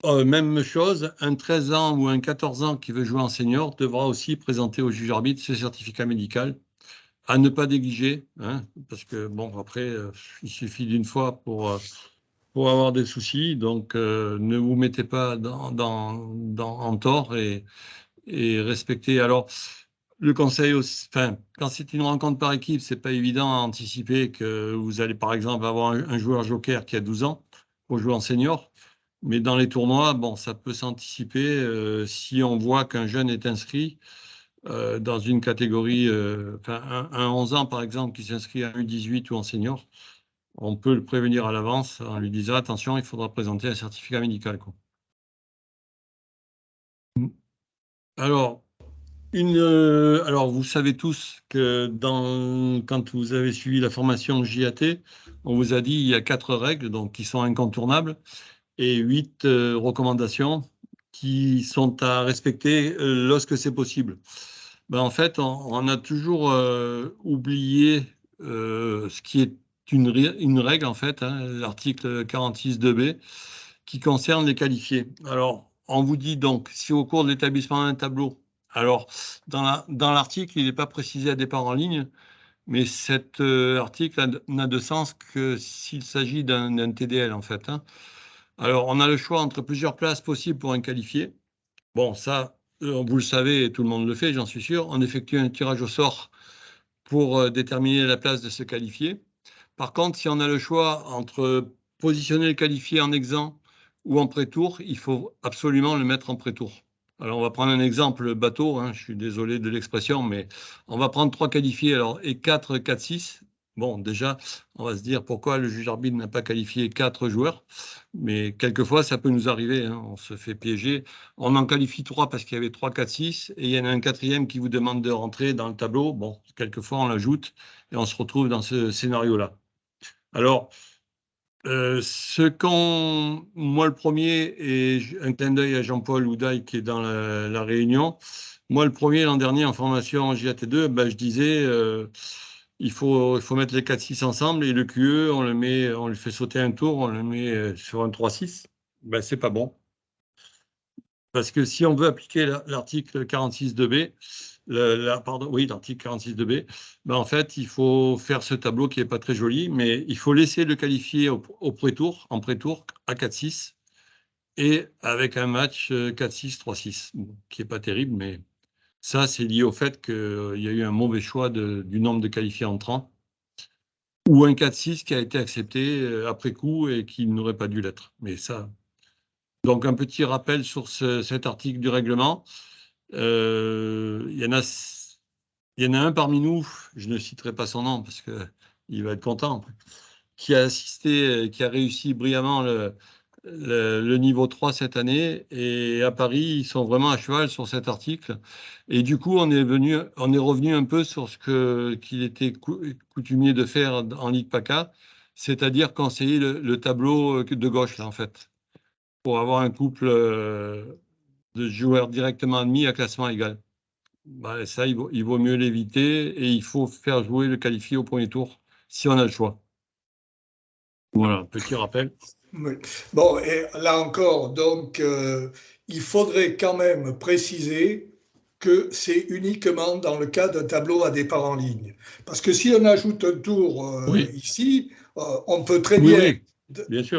Même chose, un 13 ans ou un 14 ans qui veut jouer en senior devra aussi présenter au juge arbitre ce certificat médical à ne pas négliger, hein, parce que bon, après, il suffit d'une fois pour avoir des soucis, donc ne vous mettez pas en tort et respectez. Alors, le conseil, enfin, quand c'est une rencontre par équipe, c'est pas évident à anticiper que vous allez, par exemple, avoir un joueur joker qui a 12 ans pour jouer en senior. Mais dans les tournois, bon, ça peut s'anticiper si on voit qu'un jeune est inscrit dans une catégorie, un 11 ans, par exemple, qui s'inscrit à U18 ou en senior. On peut le prévenir à l'avance en lui disant attention, il faudra présenter un certificat médical, quoi. Alors, alors, vous savez tous que quand vous avez suivi la formation JAT, on vous a dit il y a 4 règles donc, qui sont incontournables et 8 recommandations qui sont à respecter lorsque c'est possible. Ben, en fait, on a toujours oublié ce qui est une règle, en fait, hein, l'article 46.2b, qui concerne les qualifiés. Alors, on vous dit donc, si au cours de l'établissement d'un tableau, alors, dans l'article, il n'est pas précisé à départ en ligne, mais cet article n'a de sens que s'il s'agit d'un TDL, en fait, hein. Alors, on a le choix entre plusieurs places possibles pour un qualifié. Bon, ça, vous le savez, et tout le monde le fait, j'en suis sûr. On effectue un tirage au sort pour déterminer la place de ce qualifié. Par contre, si on a le choix entre positionner le qualifié en exempt ou en pré-tour, il faut absolument le mettre en pré-tour. Alors, on va prendre un exemple bateau, hein, je suis désolé de l'expression, mais on va prendre 3 qualifiés alors, et 4 4-6. Bon, déjà, on va se dire pourquoi le juge arbitre n'a pas qualifié 4 joueurs, mais quelquefois, ça peut nous arriver, hein, on se fait piéger. On en qualifie 3 parce qu'il y avait 3 4-6, et il y en a un 4e qui vous demande de rentrer dans le tableau. Bon, quelquefois, on l'ajoute, et on se retrouve dans ce scénario-là. Alors, moi le premier, et un clin d'œil à Jean-Paul Houdaille qui est dans la réunion, moi le premier l'an dernier en formation en JAT2, ben, je disais il faut mettre les 4-6 ensemble et le QE, on le fait sauter un tour, on le met sur un 3-6, ben, c'est pas bon. Parce que si on veut appliquer l'article 46.2b, l'article 46.2b, ben en fait, il faut faire ce tableau qui n'est pas très joli, mais il faut laisser le qualifier au pré-tour, en pré-tour, à 4-6, et avec un match 4-6, 3-6, qui n'est pas terrible, mais ça, c'est lié au fait qu'il y a eu un mauvais choix du nombre de qualifiés entrants, ou un 4-6 qui a été accepté après coup et qui n'aurait pas dû l'être. Mais ça... Donc, un petit rappel sur cet article du règlement. Il y en a un parmi nous, je ne citerai pas son nom parce qu'il va être content, qui a assisté, qui a réussi brillamment le niveau 3 cette année. Et à Paris, ils sont vraiment à cheval sur cet article. Et du coup, on est revenu un peu sur ce qu'il était coutumier de faire en Ligue PACA, c'est-à-dire conseiller le tableau de gauche, là, en fait, pour avoir un couple de joueurs directement admis à classement égal. Bah, ça, il vaut mieux l'éviter et il faut faire jouer le qualifié au premier tour si on a le choix. Voilà, petit rappel. Oui. Bon, et là encore, donc, il faudrait quand même préciser que c'est uniquement dans le cas d'un tableau à départ en ligne. Parce que si on ajoute un tour ici, on peut très bien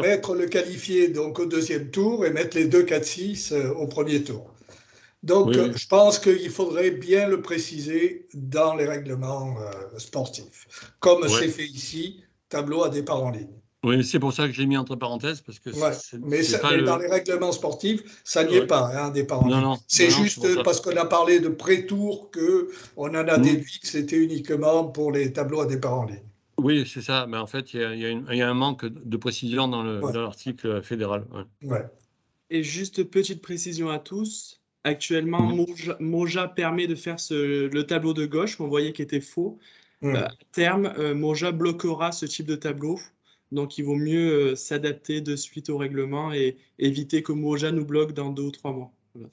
mettre le qualifié donc, au deuxième tour et mettre les 2 4-6 au premier tour. Donc, je pense qu'il faudrait bien le préciser dans les règlements sportifs, comme c'est fait ici, tableau à départ en ligne. Oui, c'est pour ça que j'ai mis entre parenthèses, parce que mais dans les règlements sportifs, ça n'y est pas, hein, départ en ligne. C'est juste parce qu'on a parlé de pré-tour qu'on en a déduit que c'était uniquement pour les tableaux à départ en ligne. Oui, c'est ça. Mais en fait, il y a un manque de précision dans l'article fédéral. Et juste petite précision à tous. Actuellement, Moja permet de faire le tableau de gauche, qu'on voyait qui était faux. À terme, Moja bloquera ce type de tableau. Donc, il vaut mieux s'adapter de suite au règlement et éviter que Moja nous bloque dans 2 ou 3 mois. Voilà.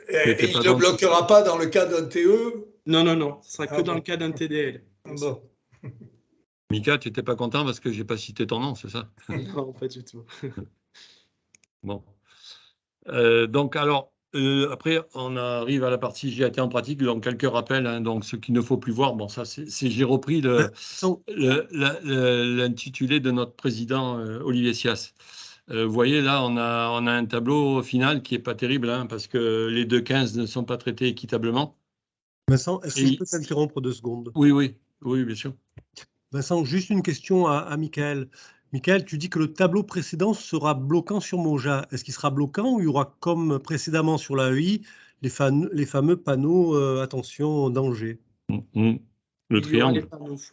Et il ne bloquera pas dans le cas d'un TE Non, non, non. Ce sera que Ah, dans bon. le cas d'un TDL. Bon. Mika, tu n'étais pas content parce que je n'ai pas cité ton nom, c'est ça? Non, pas du tout. Bon. Donc, alors, après, on arrive à la partie GAT en pratique. Donc, quelques rappels. Hein, donc, ce qu'il ne faut plus voir, bon, ça, j'ai repris l'intitulé de notre président Olivier Sias. Vous voyez, là, on a un tableau final qui n'est pas terrible, hein, parce que les 2-15 ne sont pas traités équitablement. Vincent, est-ce que je peux t'interrompre 2 secondes? Oui, bien sûr. Vincent, juste une question à Michael. Michael, tu dis que le tableau précédent sera bloquant sur Moja. Est-ce qu'il sera bloquant ou il y aura, comme précédemment sur la EI, les fameux panneaux attention, danger? Le triangle.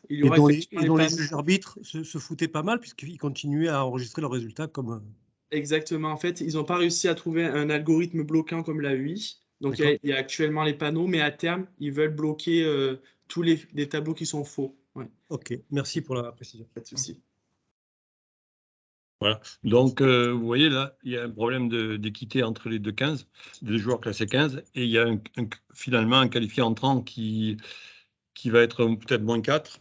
Et dont les juges arbitres se foutaient pas mal puisqu'ils continuaient à enregistrer leurs résultats comme... Exactement. En fait, ils n'ont pas réussi à trouver un algorithme bloquant comme la UI. Donc, il y a actuellement les panneaux, mais à terme, ils veulent bloquer tous les tableaux qui sont faux. Ouais. Ok, merci pour la précision. Pas de souci. Voilà. Donc, vous voyez, là, il y a un problème d'équité entre les 2-15, des joueurs classés 15, et il y a finalement un qualifié entrant qui va être peut-être moins 4.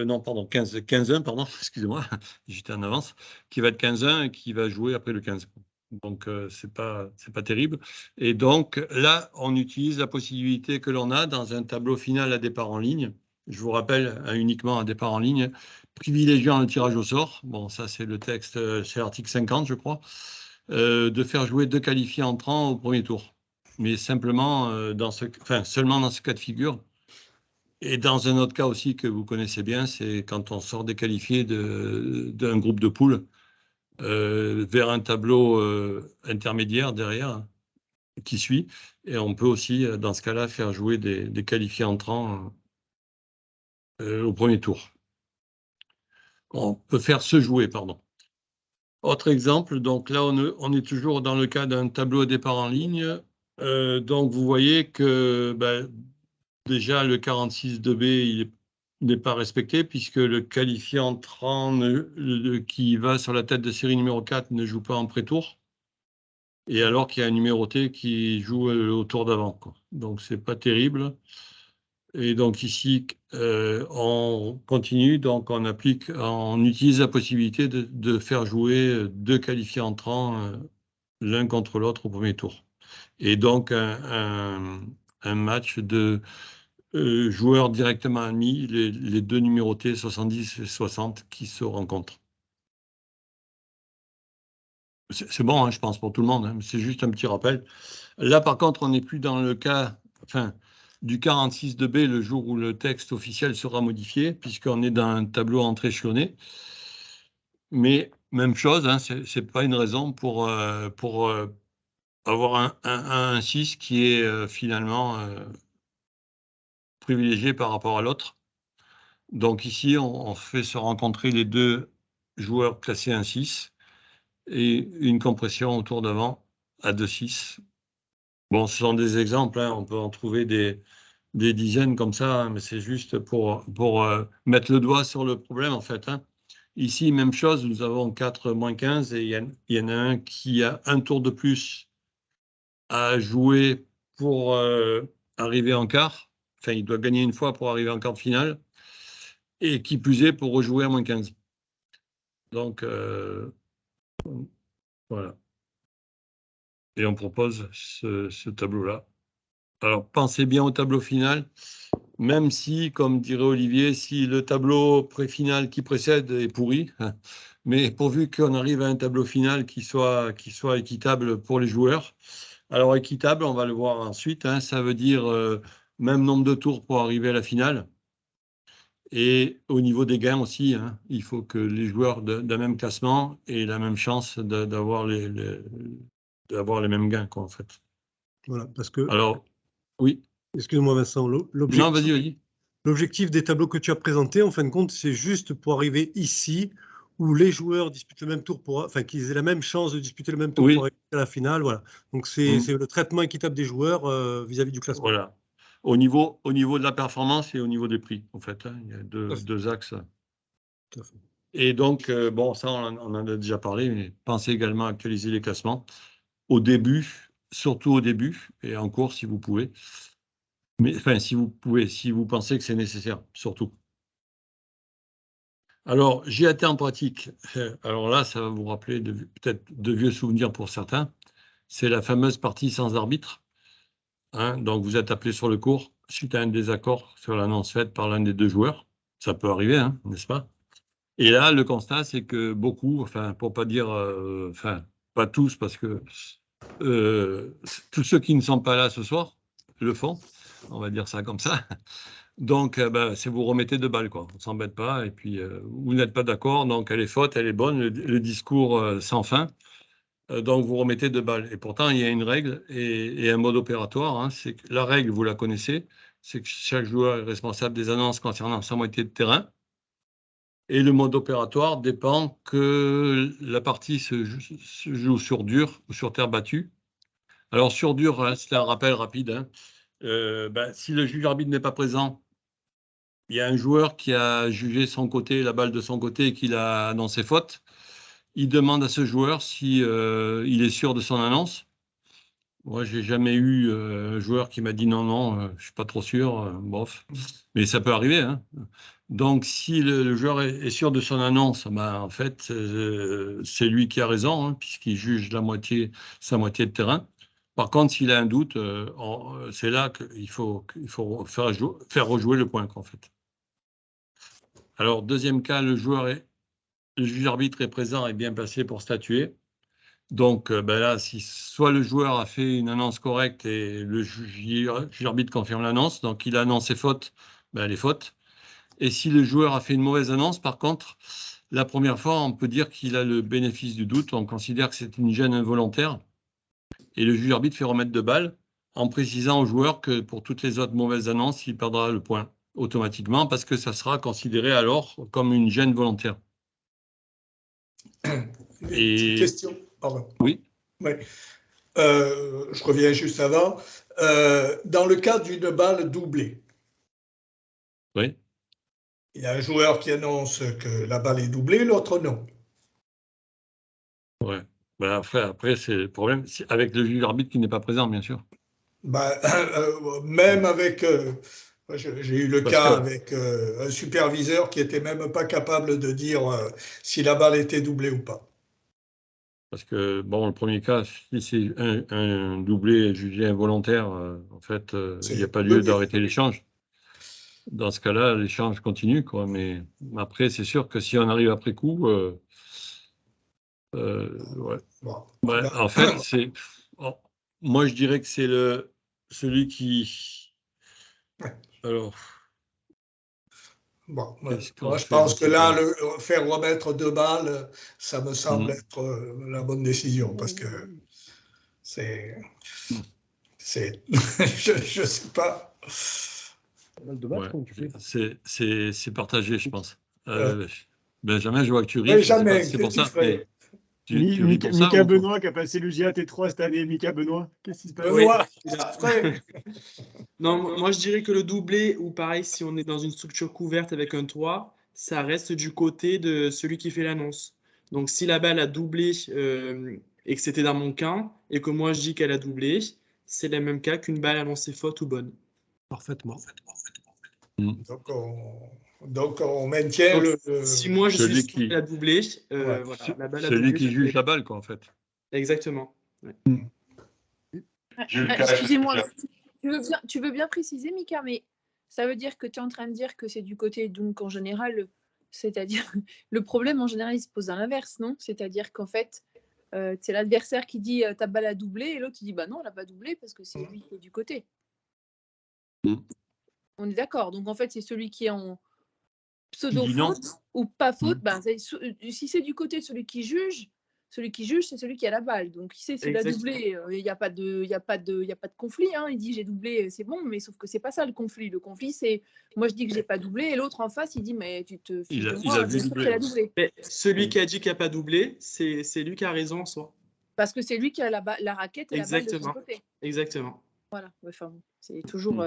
Non, pardon, 15-1, pardon, excusez-moi, j'étais en avance, qui va être 15-1 et qui va jouer après le 15. Donc, c'est pas terrible. Et donc, là, on utilise la possibilité que l'on a dans un tableau final à départ en ligne. Je vous rappelle, uniquement à départ en ligne, privilégiant le tirage au sort. Bon, ça, c'est le texte, c'est l'article 50, je crois, de faire jouer 2 qualifiés entrants au premier tour. Mais simplement, seulement dans ce cas de figure. Et dans un autre cas aussi que vous connaissez bien, c'est quand on sort des qualifiés d'un groupe de poules vers un tableau intermédiaire derrière qui suit. Et on peut aussi, dans ce cas-là, faire jouer des qualifiés entrants au premier tour. On peut faire se jouer, pardon. Autre exemple, donc là, on est toujours dans le cas d'un tableau au départ en ligne. Donc, vous voyez que déjà, le 46 de B, il n'est pas respecté puisque le qualifié entrant qui va sur la tête de série numéro 4 ne joue pas en pré-tour. Et alors qu'il y a un numéroté qui joue au tour d'avant. Donc, ce n'est pas terrible. Et donc ici, on continue, donc on utilise la possibilité de faire jouer 2 qualifiés entrants l'un contre l'autre au premier tour. Et donc un match de joueurs directement admis, les 2 numérotés 70 et 60 qui se rencontrent. C'est bon, hein, je pense, pour tout le monde. Hein, c'est juste un petit rappel. Là, par contre, on n'est plus dans le cas... du 46 de B le jour où le texte officiel sera modifié, puisqu'on est dans un tableau entrée échelonné. Mais même chose, hein, ce n'est pas une raison pour avoir un 6 qui est finalement privilégié par rapport à l'autre. Donc ici, on fait se rencontrer les 2 joueurs classés 1-6 et une compression au tour d'avant à 2-6. Bon, ce sont des exemples, hein, on peut en trouver des dizaines comme ça, hein, mais c'est juste pour mettre le doigt sur le problème, en fait. Hein. Ici, même chose, nous avons 4-15 et il y en a un qui a un tour de plus à jouer pour arriver en quart. Enfin, il doit gagner une fois pour arriver en quart de finale. Et qui plus est, pour rejouer à -15. Donc, voilà. Et on propose ce tableau-là. Alors, pensez bien au tableau final, même si, comme dirait Olivier, si le tableau pré-final qui précède est pourri, mais pourvu qu'on arrive à un tableau final qui soit équitable pour les joueurs. Alors, équitable, on va le voir ensuite, hein, ça veut dire même nombre de tours pour arriver à la finale. Et au niveau des gains aussi, hein, il faut que les joueurs d'un même classement aient la même chance d'avoir les mêmes gains, quoi, en fait. Voilà, parce que... Alors, oui. Excuse-moi, Vincent. Non, vas-y. L'objectif des tableaux que tu as présentés, en fin de compte, c'est juste pour arriver ici, où les joueurs disputent le même tour, qu'ils aient la même chance de disputer le même tour pour arriver à la finale. Voilà. Donc, c'est le traitement équitable des joueurs vis-à-vis du classement. Voilà. Au niveau de la performance et au niveau des prix, en fait. Hein, il y a deux axes. Tout à fait. Et donc, bon, ça, on en a déjà parlé, mais pensez également à actualiser les classements au début, surtout au début, et en cours si vous pouvez. Mais enfin, si vous pouvez, si vous pensez que c'est nécessaire, surtout. Alors, JAT en pratique, alors là, ça va vous rappeler peut-être de vieux souvenirs pour certains. C'est la fameuse partie sans arbitre. Hein, donc, vous êtes appelé sur le court suite à un désaccord sur l'annonce faite par l'un des deux joueurs. Ça peut arriver, hein, n'est-ce pas? Et là, le constat, c'est que beaucoup, enfin, pour pas dire, enfin, pas tous, parce que tous ceux qui ne sont pas là ce soir le font, on va dire ça comme ça. Donc, c'est vous remettez deux balles, quoi. On ne s'embête pas. Et puis, vous n'êtes pas d'accord, donc elle est faute, elle est bonne, le discours sans fin. Donc, vous remettez deux balles. Et pourtant, il y a une règle et un mode opératoire. Hein, c'est que la règle, vous la connaissez, c'est que chaque joueur est responsable des annonces concernant sa moitié de terrain. Et le mode opératoire dépend que la partie se joue sur dur ou sur terre battue. Alors, sur dur, hein, c'est un rappel rapide. Hein. Si le juge arbitre n'est pas présent, il y a un joueur qui a jugé son côté, la balle de son côté et qui l'a annoncé faute. Il demande à ce joueur si il est sûr de son annonce. Moi, j'ai jamais eu un joueur qui m'a dit non, je suis pas trop sûr, bof. Mais ça peut arriver. Hein. Donc, si le joueur est sûr de son annonce, en fait, c'est lui qui a raison, hein, puisqu'il juge sa moitié de terrain. Par contre, s'il a un doute, c'est là qu'il faut faire rejouer le point, en fait. Alors, deuxième cas, le juge arbitre est présent et bien placé pour statuer. Donc, là, si soit le joueur a fait une annonce correcte et le juge arbitre confirme l'annonce, donc il a annoncé faute, elle est faute. Et si le joueur a fait une mauvaise annonce, par contre, la première fois, on peut dire qu'il a le bénéfice du doute. On considère que c'est une gêne involontaire. Et le juge arbitre fait remettre deux balles en précisant au joueur que pour toutes les autres mauvaises annonces, il perdra le point automatiquement parce que ça sera considéré alors comme une gêne volontaire. Petite question, pardon. Oui. Ouais. Je reviens juste avant. Dans le cas d'une balle doublée, oui. Il y a un joueur qui annonce que la balle est doublée, l'autre non. Ouais. Après c'est le problème avec le juge arbitre qui n'est pas présent, bien sûr. Même avec, j'ai eu le cas avec un superviseur qui n'était même pas capable de dire si la balle était doublée ou pas. Parce que, le premier cas, si c'est un doublé jugé involontaire, en fait, il n'y a pas lieu d'arrêter l'échange. Dans ce cas-là, l'échange continue, quoi. Mais après, c'est sûr que si on arrive après coup, ouais. En fait, moi, je dirais que c'est celui qui. Alors. Moi, je pense que là, faire remettre deux balles, ça me semble être la bonne décision parce que c'est. Je ne sais pas. C'est partagé, je pense. Benjamin, je vois que tu ris. Oui, jamais. C'est pour ça. Mika Benoît qui a passé le GAT3 cette année. Mika Benoît, qu'est-ce qui se passe? Benoît, Non, moi je dirais que le doublé, ou pareil, si on est dans une structure couverte avec un toit, ça reste du côté de celui qui fait l'annonce. Donc si la balle a doublé et que c'était dans mon camp, et que moi je dis qu'elle a doublé, c'est le même cas qu'une balle annoncée faute ou bonne. Parfaitement. Donc on maintient si moi je suis sûr qu'elle a doublé, voilà, la balle a doublé. Celui qui juge la balle, quoi, en fait. Exactement. Ouais. Excusez-moi, tu veux bien préciser, Mika, mais ça veut dire que tu es en train de dire que c'est du côté, donc en général, c'est-à-dire, le problème en général, il se pose à l'inverse, non? C'est-à-dire qu'en fait, c'est l'adversaire qui dit ta balle a doublé, et l'autre qui dit bah non, elle n'a pas doublé parce que c'est lui qui est du côté. On est d'accord. Donc en fait, c'est celui qui est en pseudo-faute ou pas faute. Si c'est du côté de celui qui juge, c'est celui qui a la balle. Donc, s'il a doublé, il n'y a pas de conflit. Hein. Il dit j'ai doublé, c'est bon, mais sauf que c'est pas ça le conflit. Le conflit, c'est moi je dis que j'ai pas doublé et l'autre en face, il dit mais tu te fiches de moi, c'est sûr qu'elle a doublé. Mais celui qui a dit qu'il n'a pas doublé, c'est lui qui a raison en soi. Parce que c'est lui qui a la raquette et la balle de son côté. Exactement. Voilà. Enfin, c'est toujours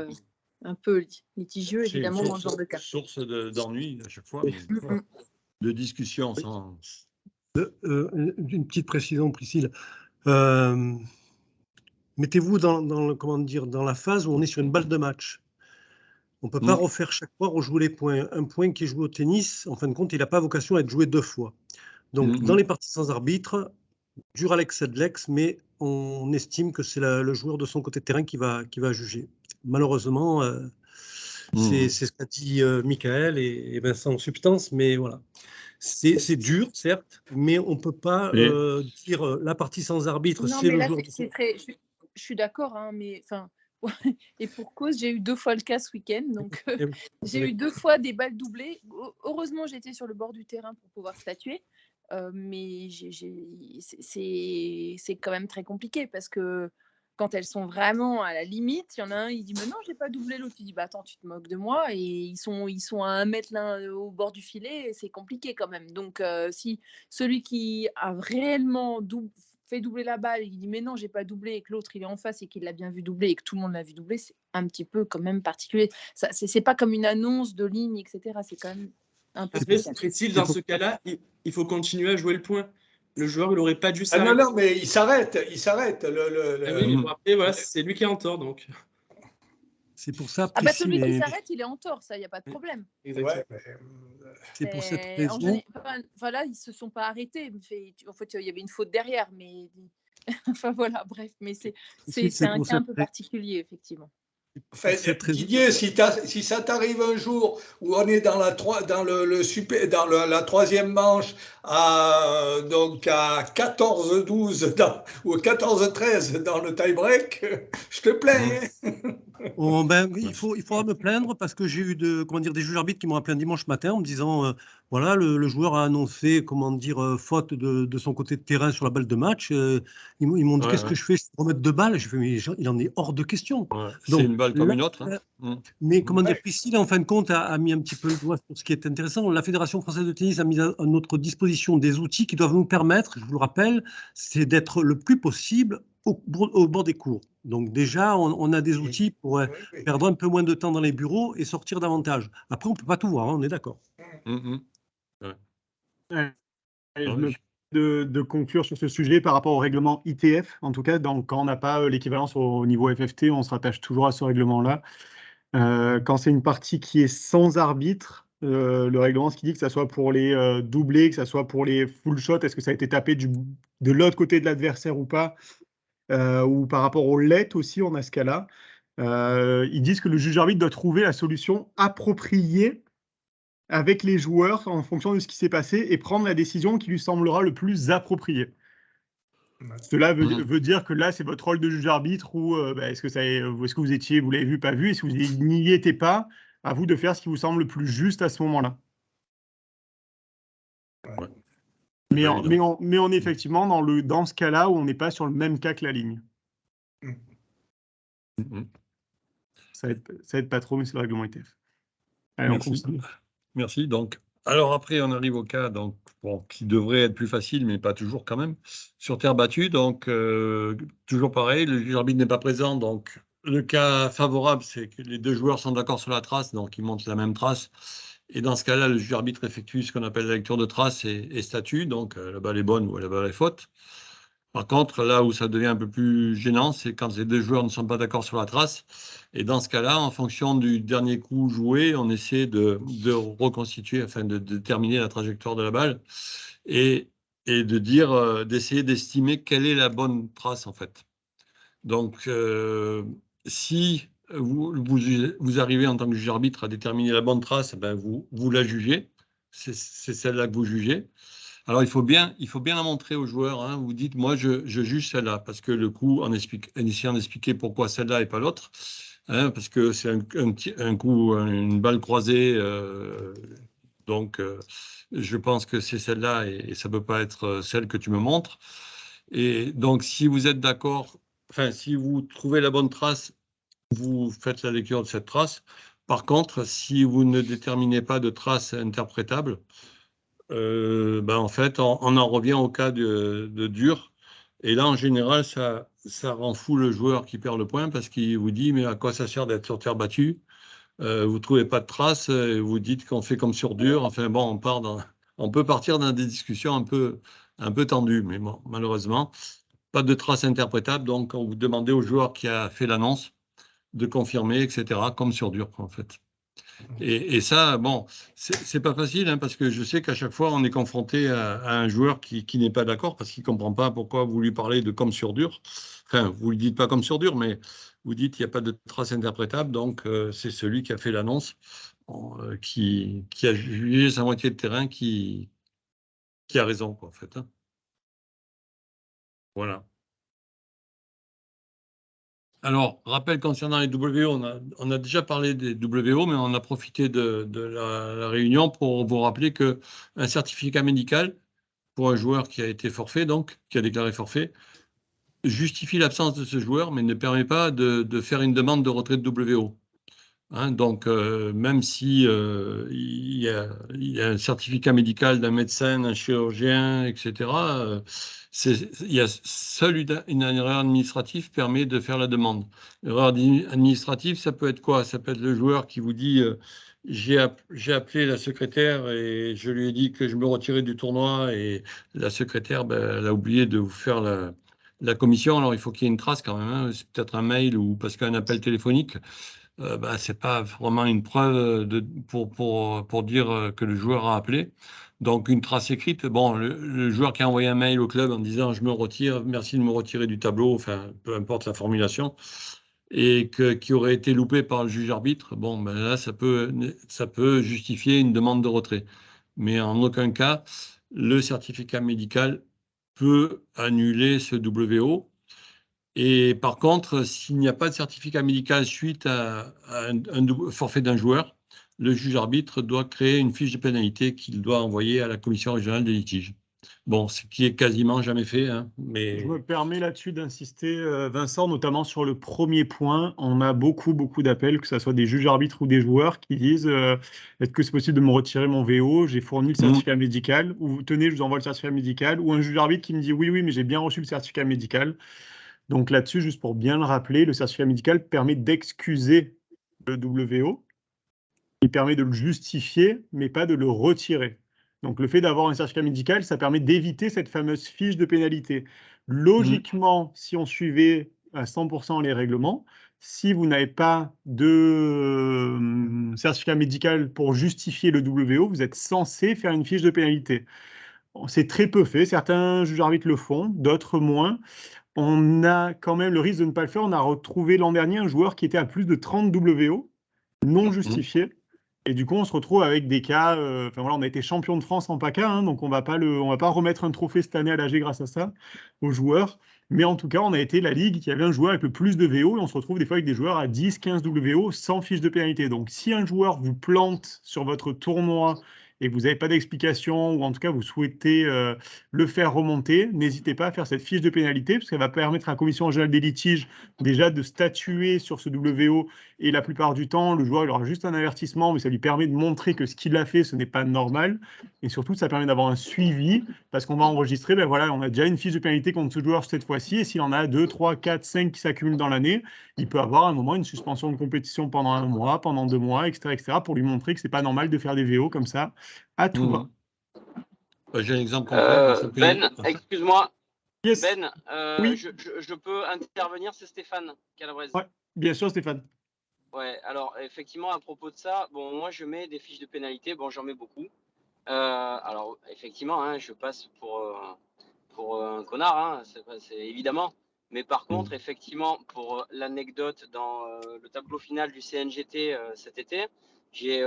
un peu litigieux, évidemment, dans ce genre de cas. Source d'ennui à chaque fois, de discussion sans. Une petite précision, Priscille. mettez-vous dans la phase où on est sur une balle de match. On ne peut pas refaire chaque fois rejouer les points. Un point qui est joué au tennis, en fin de compte, il n'a pas vocation à être joué 2 fois. Donc, dans les parties sans arbitre, dur Alex Sedlex, mais on estime que c'est le joueur de son côté de terrain qui va juger. Malheureusement, c'est ce qu'a dit Michael et Vincent en substance, mais voilà. C'est dur, certes, mais on ne peut pas dire la partie sans arbitre, c'est le joueur. Je suis d'accord, hein, mais enfin. Et pour cause, j'ai eu 2 fois le cas ce week-end, donc j'ai eu 2 fois des balles doublées. Heureusement, j'étais sur le bord du terrain pour pouvoir statuer, mais c'est quand même très compliqué parce que quand elles sont vraiment à la limite, il y en a un, il dit mais non, j'ai pas doublé, l'autre il dit bah attends, tu te moques de moi, et ils sont à 1 mètre l'un au bord du filet, c'est compliqué quand même. Donc si celui qui a réellement fait doubler la balle, il dit mais non, j'ai pas doublé, et que l'autre il est en face et qu'il l'a bien vu doubler et que tout le monde l'a vu doubler, c'est un petit peu quand même particulier. Ça, c'est pas comme une annonce de ligne, etc. C'est quand même un peu spécial. Précile, dans ce cas-là, il faut continuer à jouer le point. Le joueur, il n'aurait pas dû s'arrêter. Non, mais il s'arrête. Oui, mais bon, après, voilà, c'est lui qui est en tort, donc. C'est pour ça. Ah bah celui qui s'arrête, il est en tort, ça, il n'y a pas de problème. Ouais, c'est pour cette raison. Voilà, ils ne se sont pas arrêtés. En fait, il y avait une faute derrière, mais enfin voilà, bref, mais c'est un cas un peu particulier, effectivement. Didier, si ça t'arrive un jour où on est dans la troisième manche donc à 14-12 ou 14-13 dans le tie-break, je te plains. Il faudra me plaindre parce que j'ai eu des juges arbitres qui m'ont appelé un dimanche matin en me disant voilà, le joueur a annoncé faute de son côté de terrain sur la balle de match. Ils m'ont dit qu'est-ce que je fais, je peux remettre 2 balles. Je fais mais il en est hors de question. C'est une balle comme une autre. Hein. Mais Priscille, en fin de compte, a mis un petit peu le doigt sur ce qui est intéressant. La Fédération française de tennis a mis à notre disposition des outils qui doivent nous permettre, je vous le rappelle, c'est d'être le plus possible au bord des cours. Donc déjà, on a des outils pour perdre un peu moins de temps dans les bureaux et sortir davantage. Après, on ne peut pas tout voir, hein, on est d'accord. De conclure sur ce sujet par rapport au règlement ITF, en tout cas, donc, quand on n'a pas l'équivalence au niveau FFT, on se rattache toujours à ce règlement-là. Quand c'est une partie qui est sans arbitre, le règlement, ce qui dit que ça soit pour les doublés, que ça soit pour les full shots, est-ce que ça a été tapé de l'autre côté de l'adversaire ou pas, ou par rapport au let aussi, on a ce cas-là. Ils disent que le juge arbitre doit trouver la solution appropriée avec les joueurs en fonction de ce qui s'est passé et prendre la décision qui lui semblera le plus appropriée. Cela veut dire que là, c'est votre rôle de juge arbitre ou est-ce que vous l'avez vu, pas vu, et si vous n'y étiez pas, à vous de faire ce qui vous semble le plus juste à ce moment-là. Ouais. Mais on est effectivement dans ce cas-là où on n'est pas sur le même cas que la ligne. Ça aide pas trop, mais c'est le règlement ITF. Allez, on continue. Merci. Donc, alors après, on arrive au cas qui devrait être plus facile, mais pas toujours quand même. Sur terre battue, donc toujours pareil, le juge arbitre n'est pas présent. Donc, le cas favorable, c'est que les 2 joueurs sont d'accord sur la trace, donc ils montent la même trace. Et dans ce cas-là, le juge arbitre effectue ce qu'on appelle la lecture de trace et statue. Donc, la balle est bonne ou la balle est faute. Par contre, là où ça devient un peu plus gênant, c'est quand les 2 joueurs ne sont pas d'accord sur la trace. Et dans ce cas-là, en fonction du dernier coup joué, on essaie de reconstituer, afin de déterminer la trajectoire de la balle et d'essayer d'estimer quelle est la bonne trace, en fait. Donc, si vous arrivez en tant que juge arbitre à déterminer la bonne trace, vous la jugez. C'est celle-là que vous jugez. Alors, il faut bien la montrer aux joueurs. Hein. Vous dites, moi, je juge celle-là, parce que le coup, en essayant d'expliquer pourquoi celle-là et pas l'autre, hein, parce que c'est un coup, une balle croisée. Donc, je pense que c'est celle-là et ça ne peut pas être celle que tu me montres. Et donc, si vous êtes d'accord, si vous trouvez la bonne trace, vous faites la lecture de cette trace. Par contre, si vous ne déterminez pas de trace interprétable, en fait, on en revient au cas de dur. Et là, en général, ça rend fou le joueur qui perd le point parce qu'il vous dit, mais à quoi ça sert d'être sur terre battue? Vous ne trouvez pas de traces, vous dites qu'on fait comme sur dur. Enfin bon, on peut partir dans des discussions un peu tendues, mais bon, malheureusement. Pas de trace interprétable, donc on vous demandait au joueur qui a fait l'annonce de confirmer, etc., comme sur dur, en fait. Et ça, bon, c'est pas facile, hein, parce que je sais qu'à chaque fois, on est confronté à un joueur qui n'est pas d'accord, parce qu'il ne comprend pas pourquoi vous lui parlez de comme sur dur. Enfin, vous ne lui dites pas comme sur dur, mais vous dites qu'il n'y a pas de trace interprétable, donc c'est celui qui a fait l'annonce, qui a jugé sa moitié de terrain, qui a raison, quoi, en fait. Hein. Voilà. Alors, rappel concernant les WO, on a déjà parlé des WO, mais on a profité de la réunion pour vous rappeler qu'un certificat médical pour un joueur qui a été forfait, donc qui a déclaré forfait, justifie l'absence de ce joueur, mais ne permet pas de faire une demande de retrait de WO. Hein, donc, même si il y a un certificat médical d'un médecin, d'un chirurgien, etc., il y a seule une erreur administrative permet de faire la demande. L'erreur administrative, ça peut être quoi? Ça peut être le joueur qui vous dit j'ai appelé la secrétaire et je lui ai dit que je me retirais du tournoi et la secrétaire, ben, elle a oublié de vous faire la commission. Alors, il faut qu'il y ait une trace quand même. Hein. C'est peut-être un mail ou parce qu'un appel téléphonique. Ce n'est pas vraiment une preuve pour dire que le joueur a appelé. Donc, une trace écrite, bon, le joueur qui a envoyé un mail au club en disant « je me retire, merci de me retirer du tableau », enfin, peu importe la formulation, et qui aurait été loupé par le juge arbitre, bon, ben là, ça peut justifier une demande de retrait. Mais en aucun cas, le certificat médical peut annuler ce WO. Et par contre, s'il n'y a pas de certificat médical suite à un forfait d'un joueur, le juge arbitre doit créer une fiche de pénalité qu'il doit envoyer à la commission régionale des litiges. Bon, ce qui est quasiment jamais fait. Hein, mais... Je me permets là-dessus d'insister, Vincent, notamment sur le premier point. On a beaucoup d'appels, que ce soit des juges arbitres ou des joueurs, qui disent est-ce que c'est possible de me retirer mon VO? J'ai fourni le certificat médical. Ou tenez, je vous envoie le certificat médical. Ou un juge arbitre qui me dit oui, mais j'ai bien reçu le certificat médical. Donc là-dessus, juste pour bien le rappeler, le certificat médical permet d'excuser le WO. Il permet de le justifier, mais pas de le retirer. Donc le fait d'avoir un certificat médical, ça permet d'éviter cette fameuse fiche de pénalité. Logiquement, si on suivait à 100% les règlements, si vous n'avez pas de certificat médical pour justifier le WO, vous êtes censé faire une fiche de pénalité. C'est très peu fait, certains juges arbitres le font, d'autres moins. On a quand même le risque de ne pas le faire. On a retrouvé l'an dernier un joueur qui était à plus de 30 WO, non justifié. Et du coup, on se retrouve avec des cas. Enfin voilà, on a été champion de France en PACA, hein, donc on va pas remettre un trophée cette année à l'AG grâce à ça aux joueurs. Mais en tout cas, on a été la ligue qui avait un joueur avec le plus de VO et on se retrouve des fois avec des joueurs à 10, 15 WO sans fiche de pénalité. Donc, si un joueur vous plante sur votre tournoi et que vous n'avez pas d'explication ou en tout cas vous souhaitez le faire remonter, n'hésitez pas à faire cette fiche de pénalité parce qu'elle va permettre à la commission régionale des litiges déjà de statuer sur ce WO et la plupart du temps, le joueur il aura juste un avertissement, mais ça lui permet de montrer que ce qu'il a fait, ce n'est pas normal. Et surtout, ça permet d'avoir un suivi parce qu'on va enregistrer, ben voilà, on a déjà une fiche de pénalité contre ce joueur cette fois-ci. Et s'il en a 2, 3, 4, 5 qui s'accumulent dans l'année, il peut avoir à un moment une suspension de compétition pendant 1 mois, pendant 2 mois, etc., pour lui montrer que c'est pas normal de faire des VO comme ça à tout va. J'ai un exemple concret. Ben, excuse-moi. Yes. Ben, oui. je peux intervenir, c'est Stéphane Calabrese. Ouais, bien sûr, Stéphane. Ouais, alors effectivement, à propos de ça, bon, moi je mets des fiches de pénalité, bon, j'en mets beaucoup. Alors effectivement, hein, je passe pour un connard, hein, c'est évidemment. Mais par contre, effectivement, pour l'anecdote, dans le tableau final du CNGT cet été, j'ai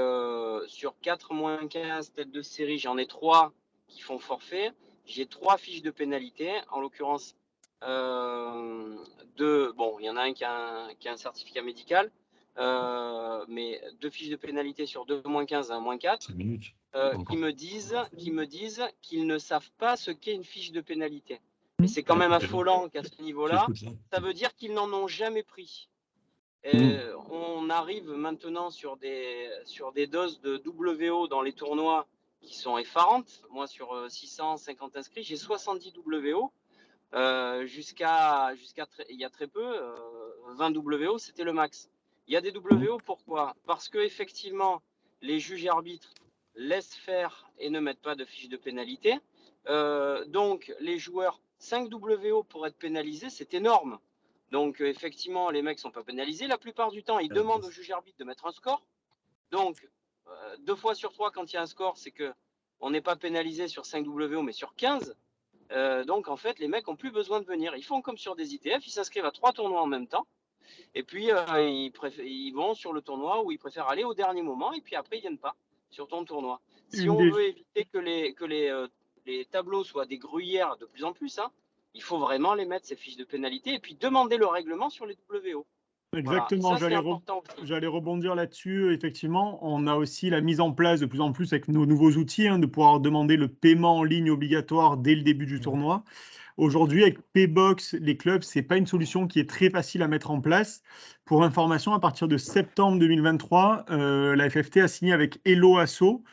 sur 4-15 têtes de série, j'en ai 3 qui font forfait. J'ai 3 fiches de pénalité, en l'occurrence 2. Bon, il y en a un qui a un certificat médical, mais 2 fiches de pénalité sur 2-15 à 1-4. Qui me disent qu'ils ne savent pas ce qu'est une fiche de pénalité. Et c'est quand même affolant qu'à ce niveau-là, ça veut dire qu'ils n'en ont jamais pris. On arrive maintenant sur des doses de WO dans les tournois qui sont effarantes. Moi, sur 650 inscrits, j'ai 70 WO. Jusqu'à il y a très peu, 20 WO, c'était le max. Il y a des WO, pourquoi? Parce que effectivement, les juges et arbitres laissent faire et ne mettent pas de fiche de pénalité. Donc, les joueurs 5 WO pour être pénalisé, c'est énorme. Donc, effectivement, les mecs ne sont pas pénalisés. La plupart du temps, ils demandent au juge arbitre de mettre un score. Donc, 2 fois sur 3, quand il y a un score, c'est qu'on n'est pas pénalisé sur 5 WO, mais sur 15. Donc, en fait, les mecs n'ont plus besoin de venir. Ils font comme sur des ITF, ils s'inscrivent à 3 tournois en même temps. Et puis, ils vont sur le tournoi où ils préfèrent aller au dernier moment. Et puis après, ils ne viennent pas sur ton tournoi. Si on veut éviter que les tableaux soient des gruyères de plus en plus, hein, il faut vraiment les mettre, ces fiches de pénalité, et puis demander le règlement sur les WO. Exactement, voilà. j'allais rebondir là-dessus. Effectivement, on a aussi la mise en place de plus en plus avec nos nouveaux outils, hein, de pouvoir demander le paiement en ligne obligatoire dès le début du tournoi. Aujourd'hui, avec Paybox, les clubs, ce n'est pas une solution qui est très facile à mettre en place. Pour information, à partir de septembre 2023, la FFT a signé avec Hello Asso,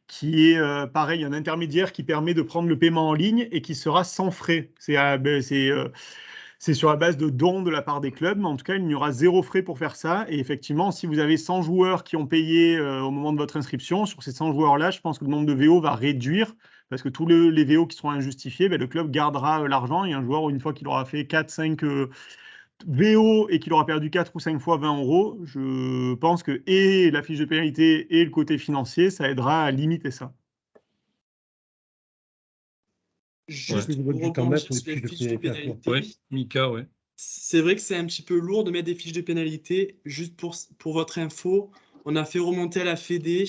qui est pareil, un intermédiaire qui permet de prendre le paiement en ligne et qui sera sans frais. C'est sur la base de dons de la part des clubs, mais en tout cas, il n'y aura 0 frais pour faire ça. Et effectivement, si vous avez 100 joueurs qui ont payé au moment de votre inscription, sur ces 100 joueurs-là, je pense que le nombre de VO va réduire, parce que tous les VO qui seront injustifiés, le club gardera l'argent, et un joueur, une fois qu'il aura fait 4-5 VO et qu'il aura perdu 4 ou 5 fois 20 €, je pense que et la fiche de pénalité et le côté financier, ça aidera à limiter ça. Juste pour rebondir sur les fiches de pénalité. Oui, Mika, oui. C'est vrai que c'est un petit peu lourd de mettre des fiches de pénalité. Juste pour votre info, on a fait remonter à la Fédé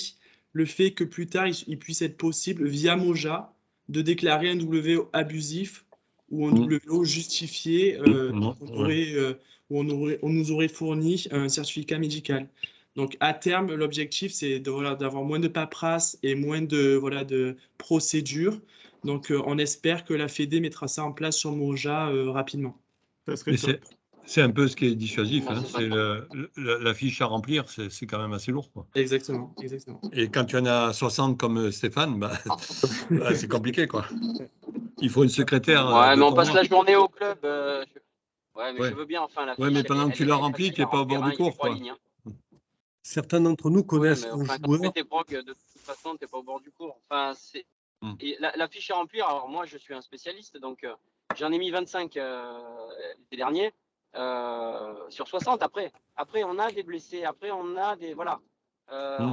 le fait que plus tard, il puisse être possible, via Moja, de déclarer un WO abusif ou un WO justifié où on nous aurait fourni un certificat médical. Donc, à terme, l'objectif, c'est d'avoir moins de paperasse et moins de procédures. Donc, on espère que la Fédé mettra ça en place sur Moja rapidement. C'est un peu ce qui est dissuasif. Hein. C'est la fiche à remplir, c'est quand même assez lourd. Quoi. Exactement. Et quand tu en as 60 comme Stéphane, c'est compliqué. Quoi. Il faut une secrétaire. Ouais, mais on passe la journée au club. Ouais, mais je veux bien. Enfin, la fiche, mais pendant que tu la remplis, tu n'es pas au bord du cours. Quoi. Certains d'entre nous connaissent un joueur. Quand tu fais tes procs, de toute façon, tu n'es pas au bord du cours. Enfin, et la fiche à remplir, alors moi, je suis un spécialiste, donc j'en ai mis 25 l'été dernier sur 60. Après, on a des blessés. Après, on a des... Voilà. À un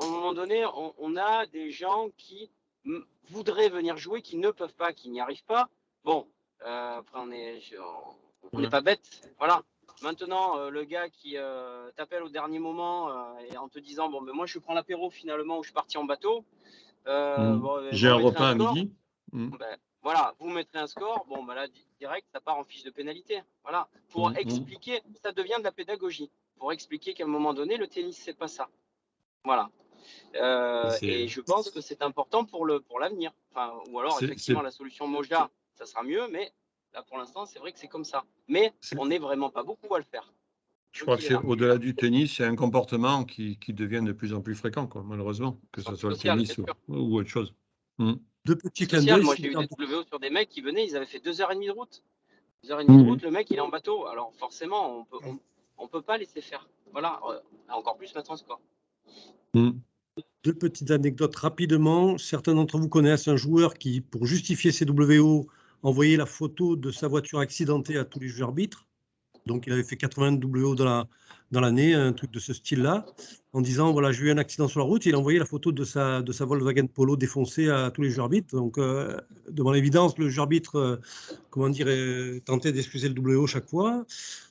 moment donné, on a des gens qui voudraient venir jouer, qui ne peuvent pas, qui n'y arrivent pas. Bon, après, on n'est pas bête. Voilà. Maintenant, le gars qui t'appelle au dernier moment et en te disant bon, mais moi je prends l'apéro finalement ou je suis parti en bateau. J'ai un repas à midi. Voilà, vous mettrez un score. Bon, là direct, ça part en fiche de pénalité. Voilà, pour expliquer, ça devient de la pédagogie. Pour expliquer qu'à un moment donné, le tennis c'est pas ça. Voilà. Et je pense que c'est important pour l'avenir. Enfin, ou alors effectivement la solution Moja, ça sera mieux, mais là, pour l'instant, c'est vrai que c'est comme ça. Mais on n'est vraiment pas beaucoup à le faire. Je crois que c'est au-delà du tennis, c'est un comportement qui devient de plus en plus fréquent, quoi, malheureusement, que ce soit le tennis ou autre chose. Deux petits clins d'œil. Moi, j'ai eu des WO sur des mecs qui venaient, ils avaient fait 2h30 de route. 2h30 de route, le mec, il est en bateau. Alors, forcément, on peut pas laisser faire. Voilà, encore plus maintenant, ce quoi. Deux petites anecdotes rapidement. Certains d'entre vous connaissent un joueur qui, pour justifier ses WO, envoyait la photo de sa voiture accidentée à tous les juges arbitres. Donc, il avait fait 80 WO dans l'année, un truc de ce style-là, en disant, voilà, j'ai eu un accident sur la route. Il a envoyé la photo de sa Volkswagen Polo défoncée à tous les juges arbitres. Donc, devant l'évidence, le juge arbitre, tentait d'excuser le WO chaque fois.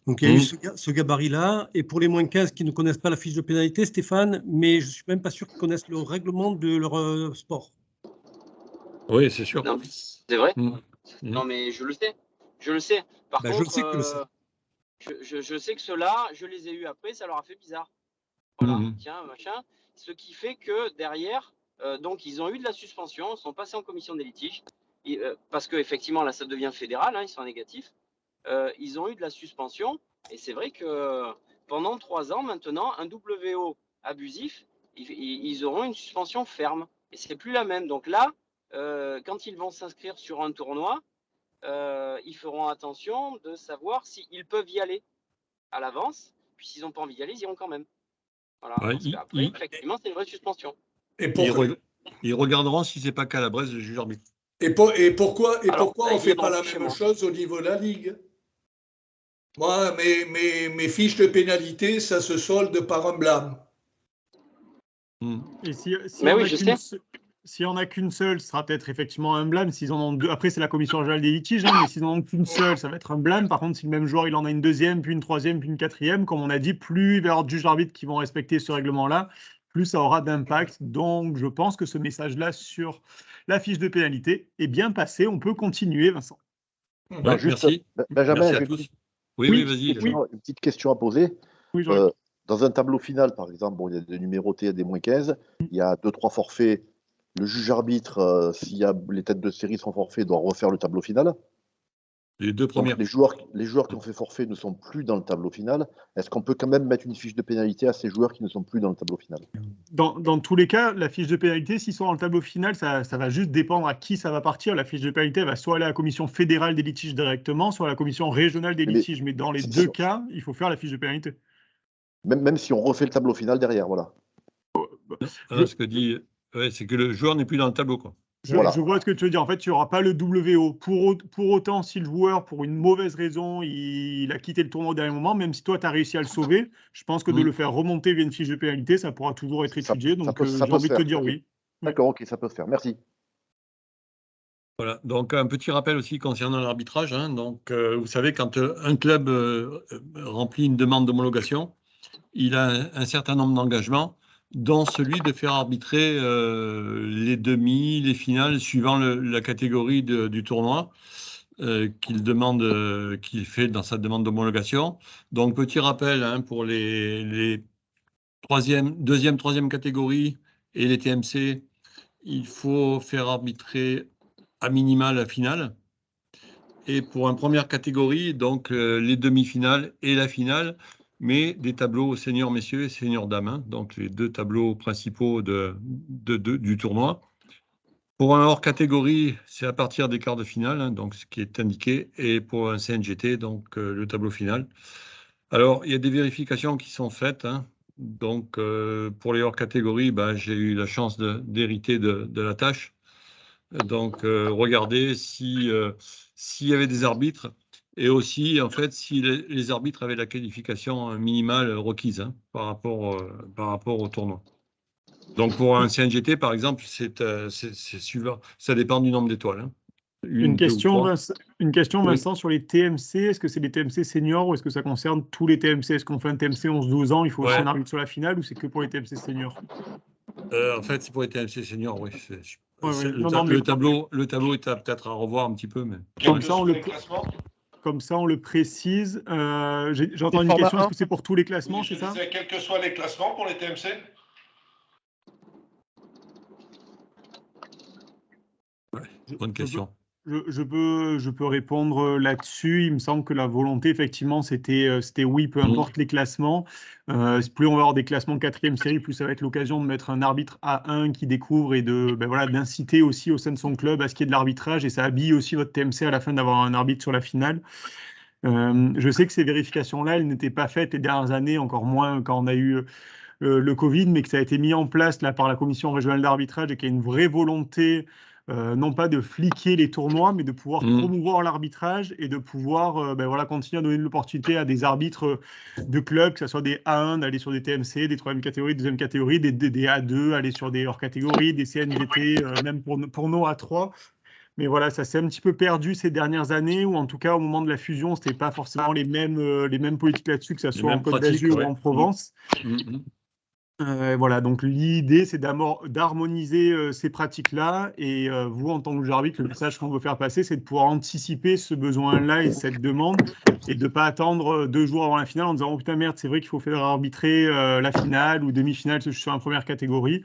Donc, il y a eu ce gabarit-là. Et pour les moins 15 qui ne connaissent pas la fiche de pénalité, Stéphane, mais je ne suis même pas sûr qu'ils connaissent le règlement de leur sport. Oui, c'est sûr. C'est vrai. Non, mais je le sais. Je le sais. Par contre, je le sais que tu le sais. Je sais que ceux-là, je les ai eus après, ça leur a fait bizarre. Voilà, tiens, machin. Ce qui fait que derrière, donc ils ont eu de la suspension, ils sont passés en commission des litiges, parce qu'effectivement, là, ça devient fédéral, hein, ils sont négatifs. Ils ont eu de la suspension, et c'est vrai que pendant 3 ans, maintenant, un WO abusif, ils auront une suspension ferme, et c'est plus la même. Donc là, quand ils vont s'inscrire sur un tournoi, ils feront attention de savoir s'ils peuvent y aller à l'avance, puis s'ils n'ont pas envie d'y aller, ils iront quand même. Voilà. Après, effectivement, c'est une vraie suspension. Ils regarderont si c'est pas Calabrese le juge arbitre. Et pourquoi on ne fait pas la même chose au niveau de la Ligue? Moi, mes fiches de pénalité, ça se solde par un blâme. Et si on n'a qu'une seule, ce sera peut-être effectivement un blâme. S'ils en ont deux, après c'est la commission régionale des litiges, hein, mais s'ils n'en ont qu'une seule, ça va être un blâme. Par contre, si le même joueur il en a une deuxième, puis une troisième, puis une quatrième, comme on a dit, plus il va y avoir de juges arbitres qui vont respecter ce règlement-là, plus ça aura d'impact. Donc, je pense que ce message-là sur la fiche de pénalité est bien passé. On peut continuer, Vincent. Ouais, merci. Benjamin, merci à tous. Oui, vas-y. Une petite question à poser. Oui, dans un tableau final, par exemple, bon, il y a des numérotés à des moins 15, il y a 2-3 forfaits. Le juge arbitre, s'il y a les têtes de série sont forfaits, doit refaire le tableau final. Les deux premières. Donc, les joueurs qui ont fait forfait ne sont plus dans le tableau final. Est-ce qu'on peut quand même mettre une fiche de pénalité à ces joueurs qui ne sont plus dans le tableau final? Dans tous les cas, la fiche de pénalité, s'ils sont dans le tableau final, ça va juste dépendre à qui ça va partir. La fiche de pénalité va soit aller à la commission fédérale des litiges directement, soit à la commission régionale des litiges. Mais dans les deux cas, il faut faire la fiche de pénalité. Même si on refait le tableau final derrière, voilà. Ce que dit, c'est que le joueur n'est plus dans le tableau, quoi. Je vois ce que tu veux dire. En fait, il n'y aura pas le WO. Pour autant, si le joueur, pour une mauvaise raison, il a quitté le tournoi au dernier moment, même si toi, tu as réussi à le sauver, je pense que de le faire remonter via une fiche de pénalité, ça pourra toujours être étudié. Donc, j'ai envie de te dire oui. D'accord, ok, ça peut se faire. Merci. Voilà. Donc, un petit rappel aussi concernant l'arbitrage. Hein. Donc, vous savez, quand un club remplit une demande d'homologation, il a un certain nombre d'engagements, dont celui de faire arbitrer les demi, les finales, suivant la catégorie du tournoi qu'il fait dans sa demande d'homologation. Donc, petit rappel hein, pour les deuxième, troisième catégories et les TMC, il faut faire arbitrer à minima la finale. Et pour une première catégorie, donc les demi-finales et la finale, mais des tableaux seniors messieurs et seniors dames, hein, donc les deux tableaux principaux du tournoi. Pour un hors catégorie, c'est à partir des quarts de finale, hein, donc ce qui est indiqué, et pour un CNGT, donc le tableau final. Alors, il y a des vérifications qui sont faites. Hein, donc, pour les hors catégories, j'ai eu la chance d'hériter de la tâche. Donc, regardez s'il y avait des arbitres. Et aussi, en fait, si les arbitres avaient la qualification minimale requise hein, par rapport au tournoi. Donc, pour un CNGT, par exemple, c'est suivant. Ça dépend du nombre d'étoiles. Hein. Une question, Vincent, sur les TMC. Est-ce que c'est les TMC seniors ou est-ce que ça concerne tous les TMC? Est-ce qu'on fait un TMC 11-12 ans, il faut aussi un arbitre sur la finale ou c'est que pour les TMC seniors? En fait, c'est pour les TMC seniors, oui. Le tableau est peut-être à revoir un petit peu. Mais... Comme ça, on le précise. J'entends une question, est-ce que c'est pour tous les classements, c'est ça? Quels que soient les classements pour les TMC? Bonne question. Je peux répondre là-dessus. Il me semble que la volonté, effectivement, c'était oui, peu importe les classements. Plus on va avoir des classements de 4e série, plus ça va être l'occasion de mettre un arbitre A1 qui découvre et d'inciter aussi au sein de son club à ce qu'il y ait de l'arbitrage. Et ça habille aussi votre TMC à la fin d'avoir un arbitre sur la finale. Je sais que ces vérifications-là, elles n'étaient pas faites les dernières années, encore moins quand on a eu le Covid, mais que ça a été mis en place là, par la commission régionale d'arbitrage et qu'il y a une vraie volonté non pas de fliquer les tournois, mais de pouvoir promouvoir l'arbitrage et de pouvoir continuer à donner l'opportunité à des arbitres de clubs, que ce soit des A1 d'aller sur des TMC, des 3e catégories, 2e catégories, des A2 aller sur des hors catégories, des CNGT, même pour nos A3. Mais voilà, ça s'est un petit peu perdu ces dernières années, ou en tout cas au moment de la fusion, ce n'était pas forcément les mêmes politiques là-dessus, que ce soit en Côte d'Azur ou en Provence. Voilà, donc l'idée, c'est d'harmoniser ces pratiques-là. Et vous, en tant que juge arbitre, le message qu'on veut faire passer, c'est de pouvoir anticiper ce besoin-là et cette demande, et de ne pas attendre 2 jours avant la finale en disant « Oh putain, merde, c'est vrai qu'il faut faire arbitrer la finale ou demi-finale sur la première catégorie ».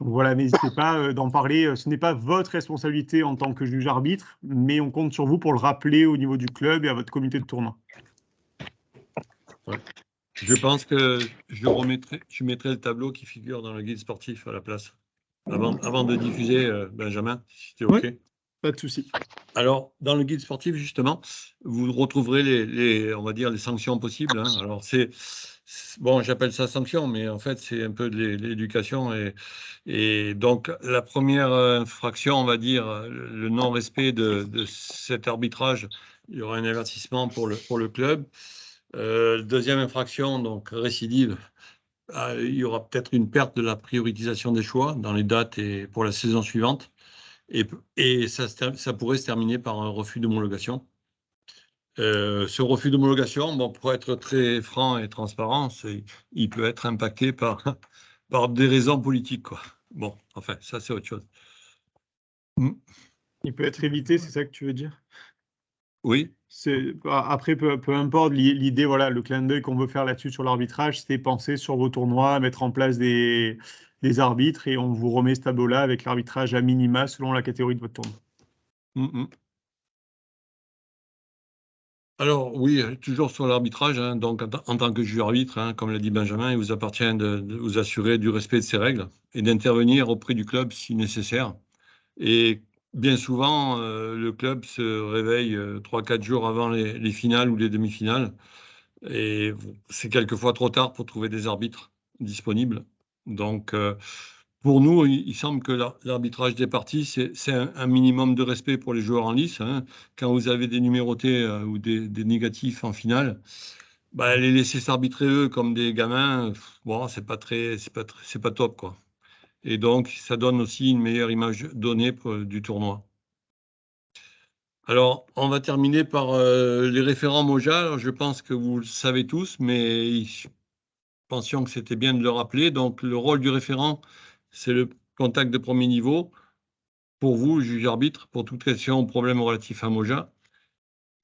Donc voilà, n'hésitez pas d'en parler. Ce n'est pas votre responsabilité en tant que juge arbitre, mais on compte sur vous pour le rappeler au niveau du club et à votre comité de tournoi. Ouais. Je pense que je mettrai le tableau qui figure dans le guide sportif à la place. Avant de diffuser, Benjamin, si c'était OK. Oui, pas de souci. Alors, dans le guide sportif, justement, vous retrouverez on va dire, les sanctions possibles. Hein. Alors, bon, j'appelle ça sanction, mais en fait, c'est un peu de l'éducation. Et donc, la première infraction, on va dire, le non-respect de cet arbitrage, il y aura un avertissement pour le club. Deuxième infraction, donc récidive, il y aura peut-être une perte de la prioritisation des choix dans les dates et pour la saison suivante. Et ça pourrait se terminer par un refus d'homologation. Ce refus d'homologation, bon, pour être très franc et transparent, il peut être impacté par des raisons politiques, quoi. Bon, enfin, ça, c'est autre chose. Il peut être évité, c'est ça que tu veux dire? Oui. Après, peu importe, l'idée, voilà, le clin d'œil qu'on veut faire là-dessus sur l'arbitrage, c'est penser sur vos tournois, mettre en place des arbitres, et on vous remet ce tableau-là avec l'arbitrage à minima selon la catégorie de votre tournoi. Alors oui, toujours sur l'arbitrage, hein, donc en tant que juge arbitre, hein, comme l'a dit Benjamin, il vous appartient de vous assurer du respect de ces règles et d'intervenir auprès du club si nécessaire. Et bien souvent, le club se réveille 3-4 jours avant les finales ou les demi-finales, et c'est quelquefois trop tard pour trouver des arbitres disponibles. Donc, pour nous, il semble que l'arbitrage des parties, c'est un minimum de respect pour les joueurs en lice, hein. Quand vous avez des numérotés ou des négatifs en finale, bah, les laisser s'arbitrer eux comme des gamins, bon, c'est pas top, quoi. Et donc, ça donne aussi une meilleure image donnée du tournoi. Alors, on va terminer par les référents Moja. Alors, je pense que vous le savez tous, mais pensions que c'était bien de le rappeler. Donc, le rôle du référent, c'est le contact de premier niveau pour vous, juge arbitre, pour toute question ou problème relatif à Moja.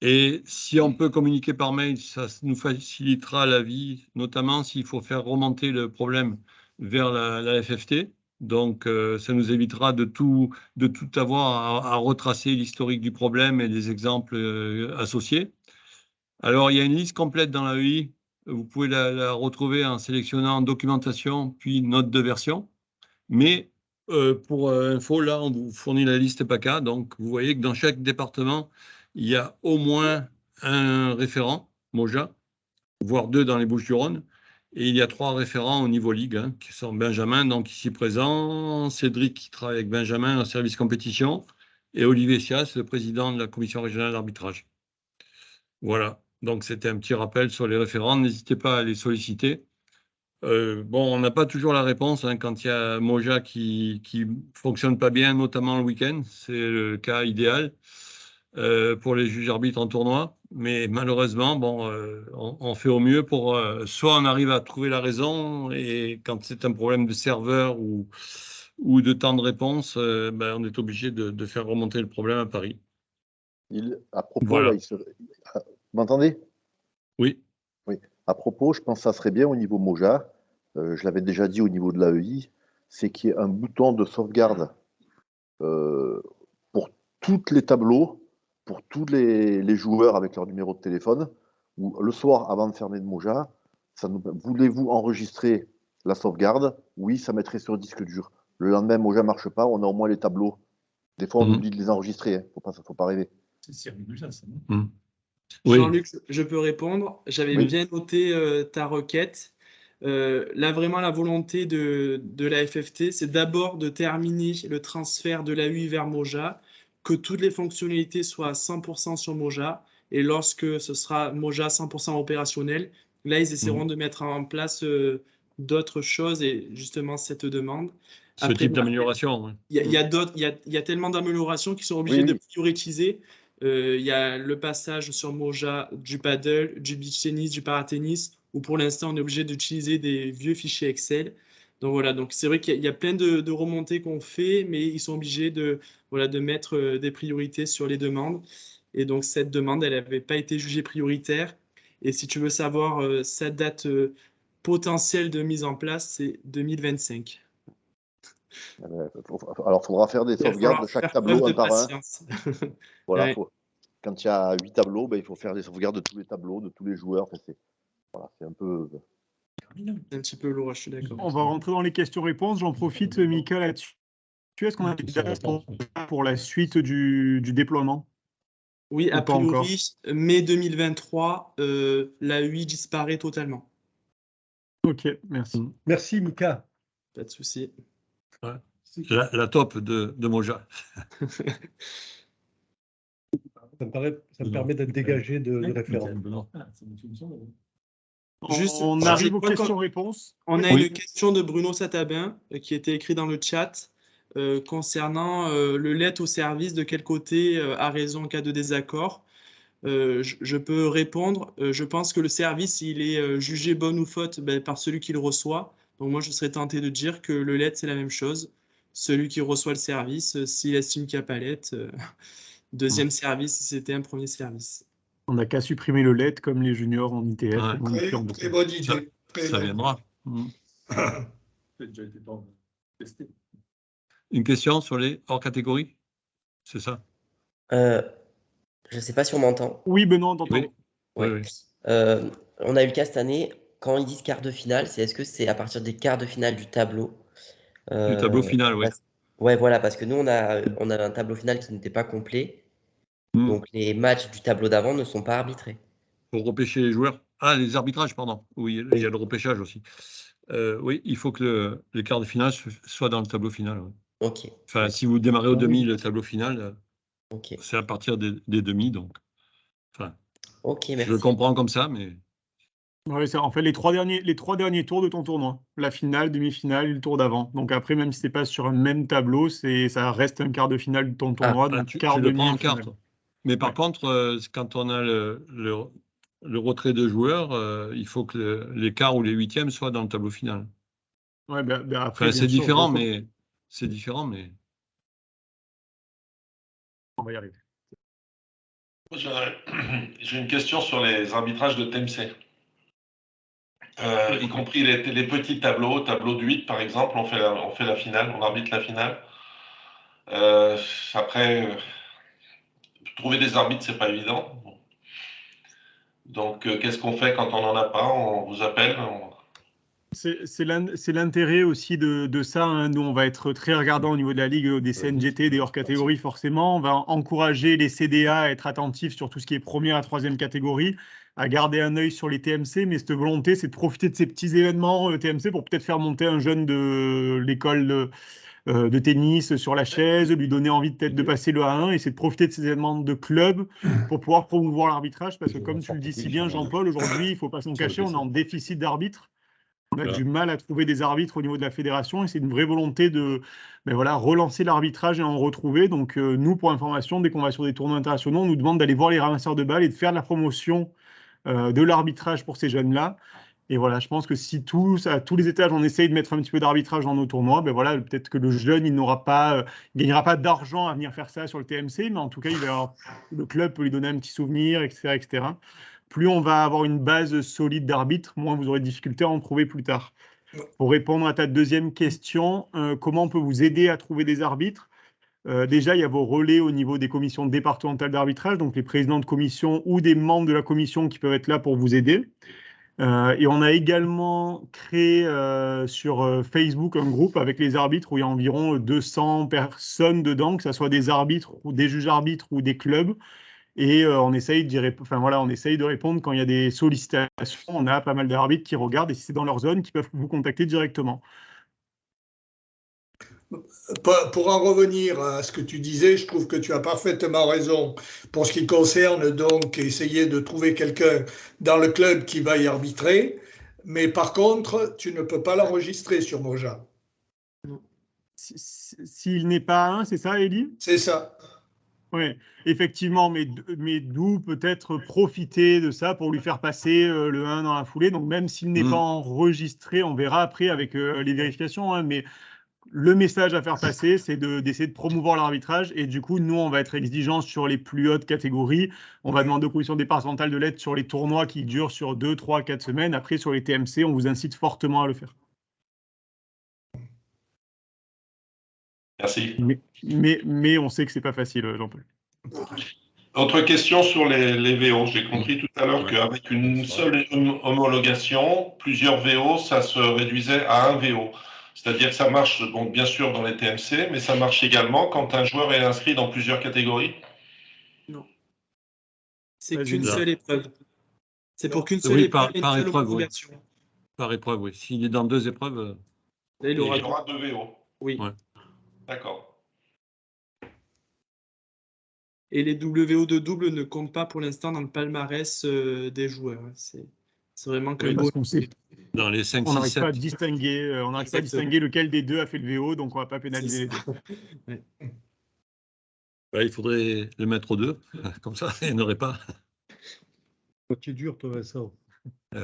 Et si on peut communiquer par mail, ça nous facilitera la vie, notamment s'il faut faire remonter le problème vers la FFT. Donc, ça nous évitera de tout avoir à retracer l'historique du problème et des exemples associés. Alors, il y a une liste complète dans la EI. Vous pouvez la retrouver en sélectionnant documentation, puis note de version. Mais pour info, là, on vous fournit la liste PACA. Donc, vous voyez que dans chaque département, il y a au moins un référent, Moja, voire 2 dans les Bouches-du-Rhône. Et il y a 3 référents au niveau ligue, hein, qui sont Benjamin, donc ici présent, Cédric, qui travaille avec Benjamin au service compétition, et Olivier Sias, le président de la commission régionale d'arbitrage. Voilà, donc c'était un petit rappel sur les référents. N'hésitez pas à les solliciter. Bon, on n'a pas toujours la réponse, hein, quand il y a Moja qui fonctionne pas bien, notamment le week-end. C'est le cas idéal pour les juges arbitres en tournoi. Mais malheureusement, bon, on fait au mieux pour soit on arrive à trouver la raison, et quand c'est un problème de serveur ou de temps de réponse, ben, on est obligé de faire remonter le problème à Paris. À propos, voilà. Là, vous m'entendez? Oui. Oui. À propos, je pense que ça serait bien au niveau Moja, je l'avais déjà dit au niveau de l'AEI, c'est qu'il y ait un bouton de sauvegarde pour tous les tableaux, pour tous les joueurs avec leur numéro de téléphone, où le soir, avant de fermer de Moja, voulez-vous enregistrer la sauvegarde? Oui, ça mettrait sur le disque dur. Le lendemain, Moja ne marche pas, on a au moins les tableaux. Des fois, on oublie de les enregistrer, hein. Faut pas rêver. C'est régulier, ça. Oui. Jean-Luc, je peux répondre. J'avais bien noté ta requête. Là, vraiment, la volonté de la FFT, c'est d'abord de terminer le transfert de l'AEI vers Moja, que toutes les fonctionnalités soient à 100% sur Moja, et lorsque ce sera Moja 100% opérationnel, là, ils essaieront de mettre en place d'autres choses, et justement cette demande. Ce type d'amélioration. Il y a tellement d'améliorations qui sont obligées de prioriser. Il y a le passage sur Moja du paddle, du beach tennis, du paratennis, où pour l'instant on est obligé d'utiliser des vieux fichiers Excel. Donc voilà, donc c'est vrai qu'il y a plein de remontées qu'on fait, mais ils sont obligés de mettre des priorités sur les demandes. Et donc cette demande, elle n'avait pas été jugée prioritaire. Et si tu veux savoir sa date potentielle de mise en place, c'est 2025. Alors, il faudra faire des sauvegardes de chaque tableau un par un. Voilà, quand il y a 8 tableaux, ben, il faut faire des sauvegardes de tous les tableaux, de tous les joueurs. Voilà, c'est un peu... Un petit peu lourd, je suis d'accord. On va rentrer dans les questions-réponses. J'en profite, Mika, là-dessus. Est-ce qu'on a déjà pour la suite du déploiement? Oui, a priori, mai 2023, l'AEI disparaît totalement. Ok, merci. Merci, Mika. Pas de souci. Ouais. La top de Moja. Ça me permet d'être dégagé de référent. On arrive aux questions-réponses. On a une question de Bruno Satabin qui était écrite dans le chat concernant le let au service, de quel côté a raison en cas de désaccord. Je peux répondre. Je pense que le service, il est jugé bonne ou faute par celui qui le reçoit. Donc moi, je serais tenté de dire que le let, c'est la même chose. Celui qui reçoit le service, s'il estime qu'il n'y a pas let, deuxième service si c'était un premier service. On n'a qu'à supprimer le LED comme les juniors en ITF. Très bonne idée. Ça viendra. Une question sur les hors catégories? C'est ça? Je ne sais pas si on m'entend. Oui, Benoît, on t'entend. Oui. On a eu le cas cette année, quand ils disent quart de finale, est-ce que c'est à partir des quarts de finale du tableau? Du tableau final, oui. Ouais, voilà, parce que nous, on a un tableau final qui n'était pas complet. Donc, les matchs du tableau d'avant ne sont pas arbitrés. Pour repêcher les joueurs? Ah, les arbitrages, pardon. Oui, il y a le repêchage aussi. Oui, il faut que les quarts de finale soient dans le tableau final. Ouais. Ok. Enfin, si vous démarrez au demi, le tableau final, c'est à partir des demi. Donc, enfin, ok, merci. Je le comprends comme ça, mais... Ouais, en fait, les trois derniers tours de ton tournoi. La finale, demi-finale et le tour d'avant. Donc après, même si c'est pas sur un même tableau, ça reste un quart de finale de ton tournoi. Donc tu quart, le demi, prends en finale. carte. Mais par contre, quand on a le retrait de joueurs, il faut que les quarts ou les huitièmes soient dans le tableau final. Ouais, après, c'est différent, mais on va y arriver. J'ai une question sur les arbitrages de TMC. Y compris les petits tableaux, tableau de 8 par exemple, on fait la finale, on arbitre la finale. Après, trouver des arbitres, c'est pas évident. Donc, qu'est-ce qu'on fait quand on n'en a pas? On vous appelle? C'est l'intérêt aussi de ça. Hein. Nous, on va être très regardant au niveau de la Ligue, des CNGT, des hors-catégories, forcément. On va encourager les CDA à être attentifs sur tout ce qui est première à troisième catégorie, à garder un œil sur les TMC. Mais cette volonté, c'est de profiter de ces petits événements TMC pour peut-être faire monter un jeune de l'école de tennis sur la chaise, lui donner envie peut-être de passer le A1, et c'est de profiter de ces événements de club pour pouvoir promouvoir l'arbitrage. Parce que comme tu le dis si bien, Jean-Paul, aujourd'hui, il ne faut pas s'en cacher, on est en déficit d'arbitres. On a du mal à trouver des arbitres au niveau de la fédération et c'est une vraie volonté de relancer l'arbitrage et en retrouver. Donc nous, pour information, dès qu'on va sur des tournois internationaux, on nous demande d'aller voir les ramasseurs de balles et de faire de la promotion de l'arbitrage pour ces jeunes-là. Et voilà, je pense que si à tous les étages, on essaye de mettre un petit peu d'arbitrage dans nos tournois, peut-être que le jeune, il gagnera pas d'argent à venir faire ça sur le TMC, mais en tout cas, le club peut lui donner un petit souvenir, etc., etc. Plus on va avoir une base solide d'arbitres, moins vous aurez de difficultés à en trouver plus tard. Pour répondre à ta deuxième question, comment on peut vous aider à trouver des arbitres? Déjà, il y a vos relais au niveau des commissions départementales d'arbitrage, donc les présidents de commission ou des membres de la commission qui peuvent être là pour vous aider. Et on a également créé sur Facebook un groupe avec les arbitres où il y a environ 200 personnes dedans, que ce soit des arbitres ou des juges arbitres ou des clubs. Et on essaye de répondre quand il y a des sollicitations. On a pas mal d'arbitres qui regardent et si c'est dans leur zone, qui peuvent vous contacter directement. Pour en revenir à ce que tu disais, je trouve que tu as parfaitement raison pour ce qui concerne donc essayer de trouver quelqu'un dans le club qui va y arbitrer. Mais par contre, tu ne peux pas l'enregistrer sur Moja. S'il n'est pas un, c'est ça, Élie? C'est ça. Oui, effectivement, mais d'où peut-être profiter de ça pour lui faire passer le 1 dans la foulée. Donc, même s'il n'est pas enregistré, on verra après avec les vérifications. Hein, mais le message à faire passer, c'est d'essayer de promouvoir l'arbitrage. Et du coup, nous, on va être exigeants sur les plus hautes catégories. On va demander aux commissions départementales de l'aide sur les tournois qui durent sur 2, 3, 4 semaines. Après, sur les TMC, on vous incite fortement à le faire. Merci. Mais on sait que ce n'est pas facile, Jean-Paul. Autre question sur les VO. J'ai compris tout à l'heure qu'avec une seule homologation, plusieurs VO, ça se réduisait à un VO. C'est-à-dire que ça marche, donc bien sûr, dans les TMC, mais ça marche également quand un joueur est inscrit dans plusieurs catégories? Non. C'est qu'une seule épreuve. C'est pour qu'une seule épreuve et une seule homologation. Par épreuve, oui. S'il est dans 2 épreuves. Là, il aura 2 VO. Oui. Ouais. D'accord. Et les WO de double ne comptent pas pour l'instant dans le palmarès des joueurs. C'est vraiment qu'un parce qu'on sait. Dans les 5, On 6, n'arrive 7. pas à distinguer, lequel des deux a fait le VO, donc on ne va pas pénaliser les deux. Ouais. Ouais, il faudrait le mettre aux 2, comme ça, il n'aurait pas. Tu es dur, toi, Vincent. Ouais.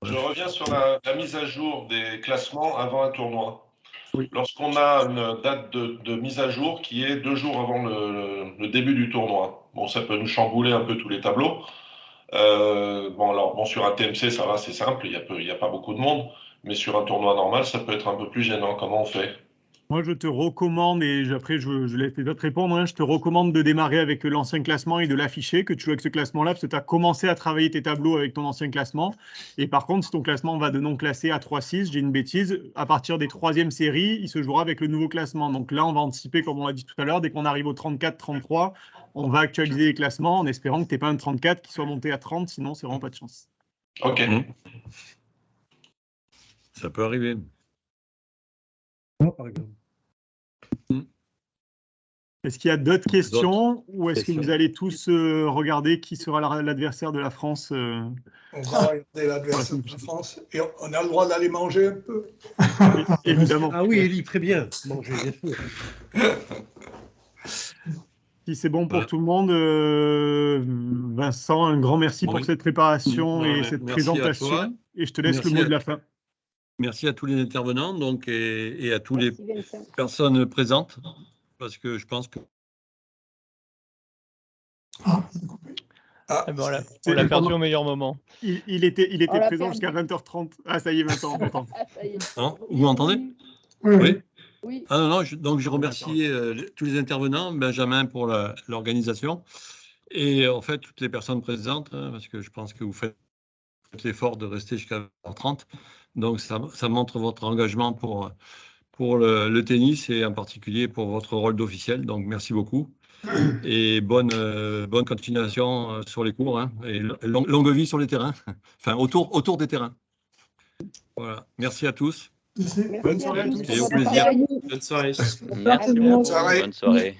Je reviens sur la mise à jour des classements avant un tournoi. Oui. Lorsqu'on a une date de mise à jour qui est 2 jours avant le début du tournoi, bon, ça peut nous chambouler un peu tous les tableaux. Sur un TMC, ça va, c'est simple, il n'y a pas beaucoup de monde, mais sur un tournoi normal, ça peut être un peu plus gênant. Comment on fait? Moi, je te recommande, et après je laisse les autres répondre, hein, je te recommande de démarrer avec l'ancien classement et de l'afficher, que tu joues avec ce classement-là, parce que tu as commencé à travailler tes tableaux avec ton ancien classement. Et par contre, si ton classement va de non classé à 3-6, j'ai une bêtise, à partir des 3e séries, il se jouera avec le nouveau classement. Donc là, on va anticiper, comme on l'a dit tout à l'heure, dès qu'on arrive au 34-33, on va actualiser les classements en espérant que tu n'aies pas un 34 qui soit monté à 30, sinon c'est vraiment pas de chance. Ok. Ça peut arriver. Par exemple. Est-ce qu'il y a d'autres questions ou est-ce que vous allez tous regarder qui sera l'adversaire de la France On va regarder l'adversaire de la France et on a le droit d'aller manger un peu. Oui, évidemment. Ah oui, Élie, très bien. Manger, bien sûr. Si c'est bon pour tout le monde, Vincent, un grand merci pour cette préparation et cette présentation. Et je te laisse le mot de la fin. Merci à tous les intervenants et à toutes les personnes présentes, parce que je pense que... Voilà, on l'a perdu au meilleur moment. Il était présent jusqu'à 20h30. Ah, ça y est, Vincent, on t'entend. Vous m'entendez? Oui. Ah non, donc je remercie tous les intervenants, Benjamin pour l'organisation et en fait toutes les personnes présentes, parce que je pense que vous faites l'effort de rester jusqu'à 20h30. Donc ça montre votre engagement pour le tennis et en particulier pour votre rôle d'officiel. Donc merci beaucoup et bonne continuation sur les cours, et longue vie sur les terrains, enfin autour des terrains. Voilà, merci à tous. Bonne soirée à tous. Et au plaisir. Bonne soirée. Merci beaucoup. Bonne soirée.